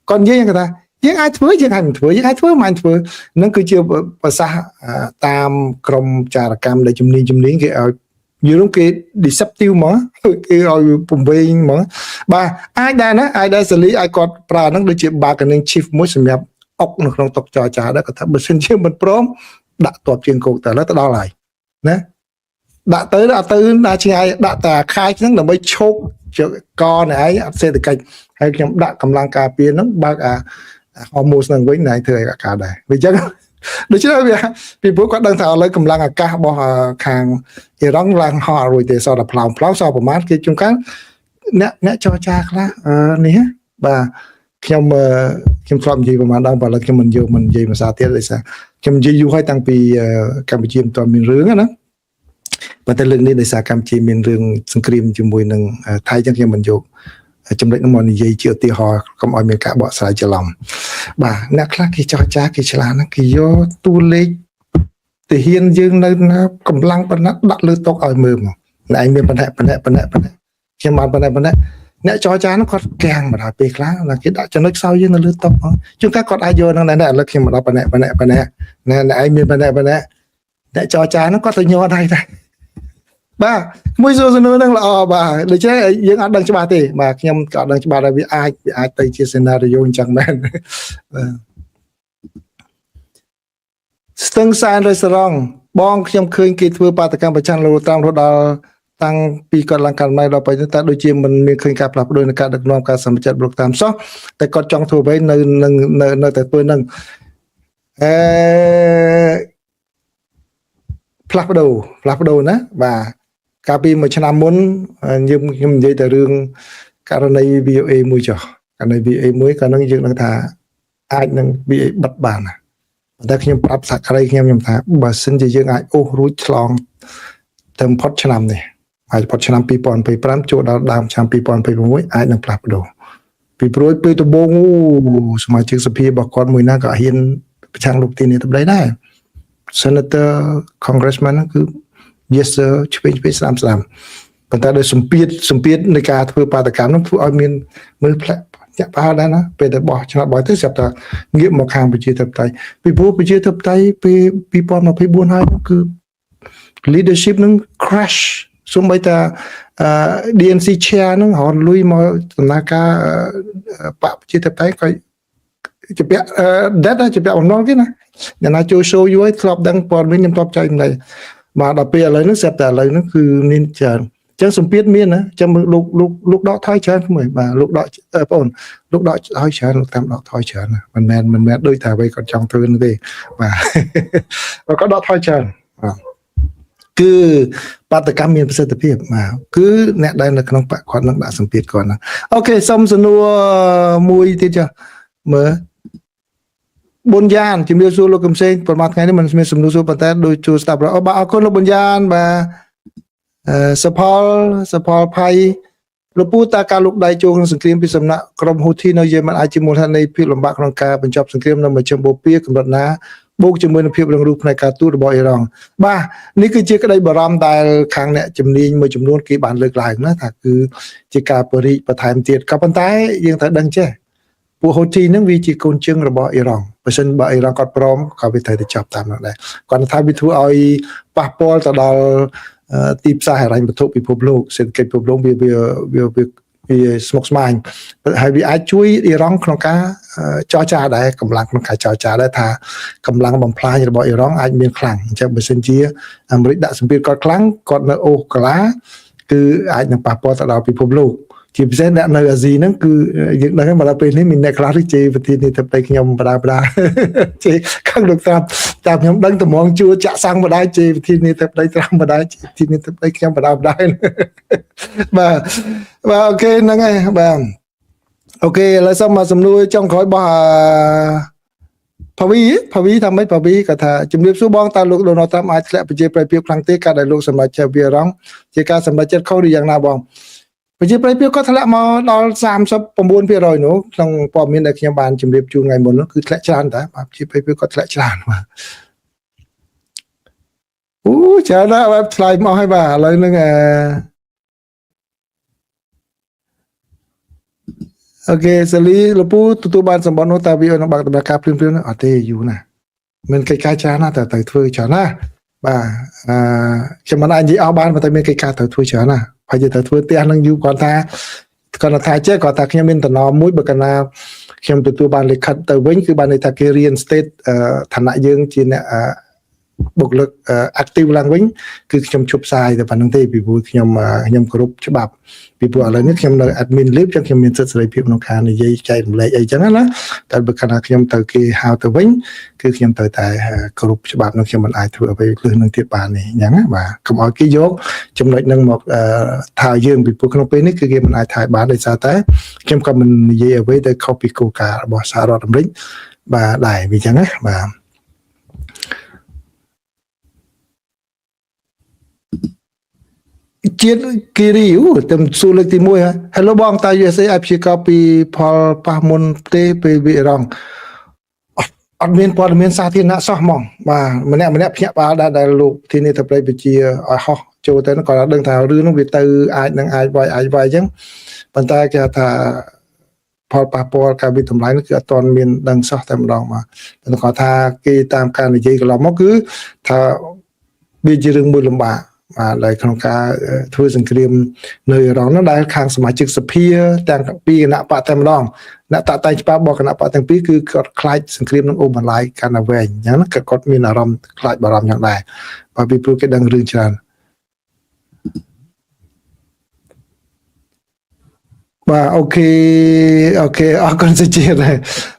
គាត់និយាយថាយើងអាចធ្វើយើងអាចមិនធ្វើយើងអាចធ្វើមិនធ្វើនឹងគឺជាប្រសាសន៍តាមក្រមចារកម្មដែលជំនាញគេឲ្យយល់គេ deceptive ហ្មងគេឲ្យពំវែងហ្មងបាទអាចដែរណាអាចដែរសាលីឲ្យគាត់ប្រើហ្នឹងដូចជា bargaining chip មួយសម្រាប់អុកនៅក្នុងតុចរចាដែរគាត់ថាបើសិនជាមិនព្រមដាក់តបជើងគោកទៅឥឡូវទៅដល់ហើយណាដាក់ទៅដល់ទៅដល់ឆ្ងាយដាក់តែខាយហ្នឹងដើម្បីឈោកកនេះឯងអត់សេដ្ឋកិច្ចហើយខ្ញុំដាក់កម្លាំងការពារហ្នឹងបើកហូម៉ូសនឹងវិញណៃធ្វើឲ្យការដែរវាអញ្ចឹងដូច្នេះវាពីព្រោះគាត់ដឹងថាឥឡូវកម្លាំងអាកាសរបស់ខាងអ៊ីរ៉ង់ឡើងហោះរួចទេសតផ្លោងសប្រមាណគេជួនកាលអ្នកចរចាខ្លះនេះបាទខ្ញុំធ្លាប់និយាយប្រហែលដងបើឥឡូវខ្ញុំមិនយកមិននិយាយភាសាទៀតដោយសារខ្ញុំនិយាយយូរហើយតាំងពីកម្ពុជាមិនទាន់មានរឿងណាប៉ុន្តែលើកនេះដោយសារកម្ពុជាមានរឿងសង្គ្រាមជាមួយនឹងថៃចឹងខ្ញុំមិនយកចំណុចនោះមកនិយាយជាឧទាហរណ៍កុំឲ្យមានការបកស្រាយច្រឡំបាទអ្នកខ្លះគេចរចាគេឆ្លាតណាគេយកតួលេខទាហានយើងនៅកម្លាំងប៉ុណ្ណាដាក់លើតុឲ្យមើលមកណែឯងមានប៉ុណ្ណេះខ្ញុំបានប៉ុណ្ណេះអ្នកចរចានោះគាត់កាំងបណ្ដោយពេលខ្លះគេដាក់ចំណុចខ្សោយយើងនៅលើតុជួនកាលគាត់អាចយកហ្នឹងដែរឥឡូវខ្ញុំមកដល់ប៉ុណ្ណេះណែឯងមានប៉ុណ្ណេះអ្នកចរចានោះគាត់ទៅញ័រដែរបាទមួយសួរសំណួរហ្នឹងល្អបាទដូច្នេះយើងអត់ដឹងច្បាស់ទេបាទខ្ញុំក៏អត់ដឹងច្បាស់ដែរវាអាចទៅជា scenario អញ្ចឹងមែនបាទស្ទឹងសែនរេស្តូរ៉ង់បងខ្ញុំឃើញគេធ្វើបាតកម្មប្រឆាំងលោកតាមរហូតដល់តាំងពីគាត់ឡើងកាន់ម៉ៃដល់ពេលនេះតែដូចជាមិនមានឃើញការផ្លាស់ប្ដូរនៃការដឹកនាំការសម្រេចលោកតាមសោះតែគាត់ចង់ធ្វើអ្វីនៅតែធ្វើនឹងផ្លាស់ប្ដូរណាបាទកាលពីមួយឆ្នាំមុនខ្ញុំនិយាយតែរឿងករណី VOA មួយចុះករណី VOA មួយក៏នឹងយើងនឹងថាអាចនឹង VOA បិទបានណាតែខ្ញុំប្រាប់សហការីខ្ញុំថាបើសិនជាយើងអាចអូសរួចឆ្លងទៅផុតឆ្នាំនេះអាចផុតឆ្នាំ2025ចូលដល់ដើមឆ្នាំ2026អាចនឹងផ្លាស់ប្ដូរពីព្រោះពេលដំបូងសមាជិកសភារបស់គាត់មួយណាក៏ហ៊ានប្រឆាំងលោកទីនេះទៅដែរ Senator Congressman គឺ yes sir ឆ្វេងស្ដាំប៉ុន្តែដោយសម្ពាធនៃការធ្វើបាតកម្មនោះធ្វើឲ្យមានមើលផ្លាក់ចាក់ប្រហែលដែរណាពេលទៅបោះឆ្នោតបោះទៅស្រាប់តែងាកមកខាងប្រជាធិបតេយ្យពីព្រោះប្រជាធិបតេយ្យពេល2024ហើយគឺ leadership នឹង crash សូម្បីតែDNC chair នឹងរត់លុយមកដំណើរការបកប្រជាធិបតេយ្យក៏ជាពាក់ dead ជាពាក់បំណងគេណាអ្នកណាចូល show យូរហើយធ្លាប់ដឹងព័ត៌មានខ្ញុំធ្លាប់ចែកម្លេះបាទដល់ពេលឥឡូវហ្នឹងស្រាប់តែឥឡូវហ្នឹងគឺមានច្រើនអញ្ចឹងសម្ពាធមានណាចាំលោកដកថយច្រើនមួយបាទលោកដកបងលោកដកថយច្រើនលោកតាមដកថយច្រើនមិនមែនដូចតែអ្វីគាត់ចង់ធ្វើនោះទេបាទគាត់ដកថយច្រើនបាទគឺបាតកម្មមានប្រសិទ្ធភាពបាទគឺអ្នកដែលនៅក្នុងបកគាត់នឹងដាក់សម្ពាធគាត់ណាអូខេសុំសំណួរមួយទៀតចាមើលបុញ្ញានជំរាបសួរលោកកឹមសេងប្រហែលថ្ងៃនេះមិនមានសំណួរសួរប៉ុន្តែដូចជួស្ដាប់បាទអរគុណលោកបុញ្ញានបាទសផលផៃលោកពូតាការលោកដៃចូលក្នុងសង្គ្រាមពីសំណាក់ក្រុមហ៊ូធីនៅយេម៉ែនអាចជាមូលហេតុនៃភាពលំបាកក្នុងការបញ្ចប់សង្គ្រាមនៅមជ្ឈមបូព៌ាកម្រិតណាបូកជាមួយនឹងភាពរឹងរូសផ្នែកការទូតរបស់អ៊ីរ៉ង់បាទនេះគឺជាក្តីបារម្ភដែលខាងអ្នកជំនាញមួយចំនួនគេបានលើកឡើងណាថាគឺជាការបរិយាបន្ថែមទៀតក៏ប៉ុន្តែយើងត្រូវដឹងចេះពួកហូធីហ្នឹងវាជាកូនជើងរបស់អ៊ីរ៉ង់បើមិនបើអ៊ីរ៉ង់គាត់ព្រមក៏វាត្រូវតែចាប់តាមនោះដែរគាត់ថាវាធ្វើឲ្យប៉ះពាល់ទៅដល់ទីផ្សារហិរញ្ញវត្ថុពិភពលោកសេដ្ឋកិច្ចពិភពលោកវាស្មុគស្មាញហើយវាអាចជួយអ៊ីរ៉ង់ក្នុងការចរចាដែរកម្លាំងក្នុងការចរចាដែរថាកម្លាំងបំផ្លាញរបស់អ៊ីរ៉ង់អាចមានខ្លាំងអញ្ចឹងបើសិនជាអាមេរិកដាក់សម្ពាធគាត់ខ្លាំងគាត់នៅអូសកាឡាគឺអាចនឹងប៉ះពាល់ទៅដល់ពិភពលោកជាពិសេសអ្នកនៅអាស៊ីហ្នឹងគឺយើងដឹងមកដល់ពេលនេះមានអ្នកខ្លះជេរប្រធានាធិបតីខ្ញុំបដាជេរខាងលោកតាមខ្ញុំដឹងតំងជួចាក់សាំងបដាជេរប្រធានាធិបតីត្រាំបដាប្រធានាធិបតីខ្ញុំបដាបាទអូខេហ្នឹងហើយបាទអូខេឥឡូវសូមមកសំណួរចុងក្រោយរបស់ភាវីថាម៉េចភាវីគាត់ថាជំរាបសួរបងតើលោកដូណាល់ត្រាំអាចធ្លាក់ប្រជាប្រិយភាពខ្លាំងទេការដែលលោកសម្រេចចិត្តវារងជាការសម្រេចចិត្តខុសឬយ៉ាងណាបងប្រជាប្រិយភាពគាត់ធ្លាក់មកដល់39%នោះក្នុងព័ត៌មានដែលខ្ញុំបានជម្រាបជូនថ្ងៃមុននោះគឺធ្លាក់ច្រើនតើប្រជាប្រិយភាពគាត់ធ្លាក់ច្រើនបាទ អូច្រើនណាស់បែបឆ្លើយមកឲ្យបាទឥឡូវហ្នឹងអូខេសាលីលពូទទួលបានសម្បត្តិនោះតើវានឹងបើកដំណើរការភ្លាមៗអត់ទេយូរណាស់មានកិច្ចការច្រើនណាស់តែទៅធ្វើច្រើនណាស់បាទខ្ញុំមិនអាចនិយាយអស់បានតែមានកិច្ចការត្រូវធ្វើច្រើនណាស់ហើយទៅធ្វើផ្ទះនឹងយូរគាត់ថាចេះគាត់ថាខ្ញុំមានតំណមួយបើកាលណាខ្ញុំទទួលបានលិខិតទៅវិញគឺបានន័យថាគេរៀន state ឋានៈយើងជាអ្នកបុគ្គលិក active ឡើងវិញគឺខ្ញុំជប់ផ្សាយតែប៉ុណ្្នឹងទេពីព្រោះខ្ញុំគោរពច្បាប់ពីព្រោះឥឡូវនេះខ្ញុំនៅ admin leave ចឹងខ្ញុំមានសិទ្ធិសេរីភាពក្នុងការនិយាយចែករំលែកអីចឹងណាតែបើកាលណាខ្ញុំទៅគេហៅទៅវិញគឺខ្ញុំត្រូវតែគោរពច្បាប់នោះខ្ញុំមិនអាចធ្វើអ្វីលើសនឹងទៀតបានទេអញ្ចឹងណាបាទកុំឲ្យគេយកចំណុចហ្នឹងមកថាយើងពីព្រោះក្នុងពេលនេះគឺគេមិនអាចថាបានដោយសារតែខ្ញុំក៏មិននិយាយអ្វីទៅខុសពីគោលការណ៍របស់សហរដ្ឋអាមេរិកបាទដែរវាអញ្ចឹងណាបាទជាតិគិរីតែសួរលើកទី1 Hello បងតើ USA អាចព្យាករពីផលប៉ះមុនទេពេលវារងអត់មានព័ត៌មានសាធារណៈសោះហ្មងបាទម្នាក់ភ្ញាក់បាល់ដែលលោកធានាទៅប្រៃវិជាឲ្យហោះចូលទៅគាត់ដឹងថារឿងនោះវាទៅអាចវាយអញ្ចឹងប៉ុន្តែគេថាផលប៉ះពាល់ការវិតម្លៃនោះគឺអត់ទាន់មានដឹងសោះតែម្ដងបាទគាត់ថាគេតាមការនិយាយកន្លងមកគឺថាវាជារឿងមួយលំបាកបាទហើយក្នុងការធ្វើសង្គ្រាមនៅអ៊ីរ៉ង់នោះដែលខាងសមាជិកសភាទាំងពីរគណៈបកតែម្ដងអ្នកតាក់តែងច្បាប់របស់គណៈបកទាំងពីរគឺគាត់ខ្លាចសង្គ្រាមនឹងអូសបន្លាយកាន់តែវែងអញ្ចឹងណាគាត់មានអារម្មណ៍ខ្លាចបារម្ភយ៉ាងដែរបាទពីព្រោះគេដឹងរឿងច្រើនបាទអូខេអរគុណសុជាតិ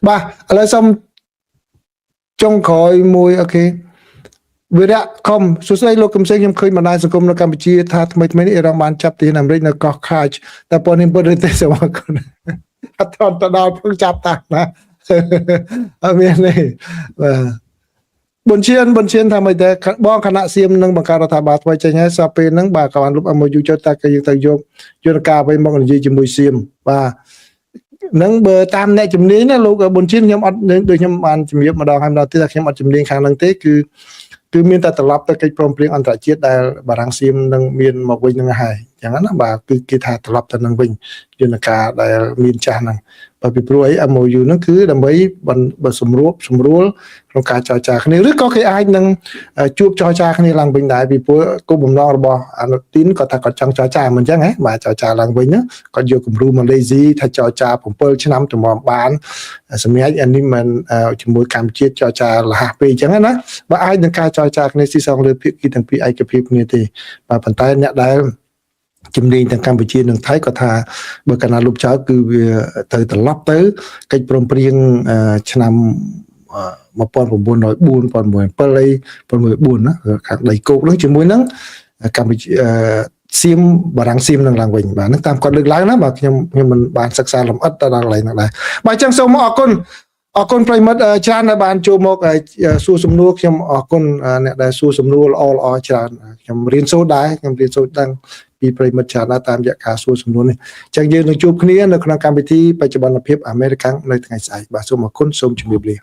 បាទឥឡូវសូមចុងក្រោយមួយអូខេវិរៈខំសួស្ដីលោកកំសែងខ្ញុំឃើញបណ្ដាញសង្គមនៅកម្ពុជាថាថ្មីនេះអ៊ីរ៉ង់បានចាប់ទាហានអាមេរិកនៅកោះខាចតែប៉ុននេះពុតទេសូមអរគុណអត់ទៅដល់ព្រឹងចាប់តាណាអត់មានទេបាទប៊ុនឈៀនថាមិនទេបងគណៈសៀមនឹងបង្កើតរដ្ឋាភិបាលថ្មីចេញហើយសពពេលហ្នឹងបាទក៏បានលុប MOU ចុះតែគេយើងទៅយកយន្តការអ្វីមកនិយាយជាមួយសៀមបាទនឹងបើតាមអ្នកជំនាញណាលោកប៊ុនឈៀនខ្ញុំអត់ដូចខ្ញុំបានជំរាបម្ដងហើយម្ដងទៀតថាខ្ញុំអត់ជំនាញខាងហ្នឹងទេគឺមានតែត្រឡប់ទៅកិច្ចព្រមព្រៀងអន្តរជាតិដែលបារាំងសៀមនឹងមានមកវិញនឹងហើយអញ្ចឹងណាបាទគឺគេថាត្រឡប់ទៅនឹងវិញយន្តការដែលមានចាស់ហ្នឹងបើពីព្រោះអី MOU ហ្នឹងគឺដើម្បីបើសម្រួលក្នុងការចរចាគ្នាឬក៏គេអាចនឹងជួបចរចាគ្នាឡើងវិញដែរពីព្រោះគោលបំណងរបស់អានុទីនគាត់ថាគាត់ចង់ចរចាមិនអញ្ចឹងហ៎បាទចរចាឡើងវិញណាគាត់យកគំរូម៉ាឡេស៊ីថាចរចា7ឆ្នាំទៅមកបានសម្រាប់អានេះមិនជាមួយកម្ពុជាចរចាលះពេកអញ្ចឹងណាបើអាចនឹងការចរចាគ្នាស៊ីសងលើភាគីទាំងពីរឯកភាពគ្នាទេបាទប៉ុន្តែអ្នកដែលជំនាញទាំងកម្ពុជានិងថៃក៏ថាបើកាលណាលុបចោលគឺវាទៅត្រឡប់ទៅកិច្ចព្រមព្រៀងឆ្នាំ1904 1907អី604ណាខាងដីគោកហ្នឹងជាមួយនឹងកម្ពុជាសៀមបារាំងសៀមនឹងឡើងវិញបាទហ្នឹងតាមគាត់លើកឡើងណាបាទខ្ញុំមិនបានសិក្សាលម្អិតទៅដល់កន្លែងហ្នឹងដែរបាទអញ្ចឹងសូមអរគុណប្រិមិត្តច្រើនដែលបានចូលមកសួរសំណួរខ្ញុំអរគុណអ្នកដែលសួរសំណួរល្អច្រើនខ្ញុំរៀនសូត្រដែរខ្ញុំរៀនសូត្រដឹងពីប្រិមិត្តច្រើនតាមរយៈការសួរសំណួរនេះអញ្ចឹងយើងនឹងជួបគ្នានៅក្នុងកម្មវិធីបច្ចុប្បន្នភាពអាមេរិកនៅថ្ងៃស្អែកបាទសូមអរគុណសូមជម្រាបលា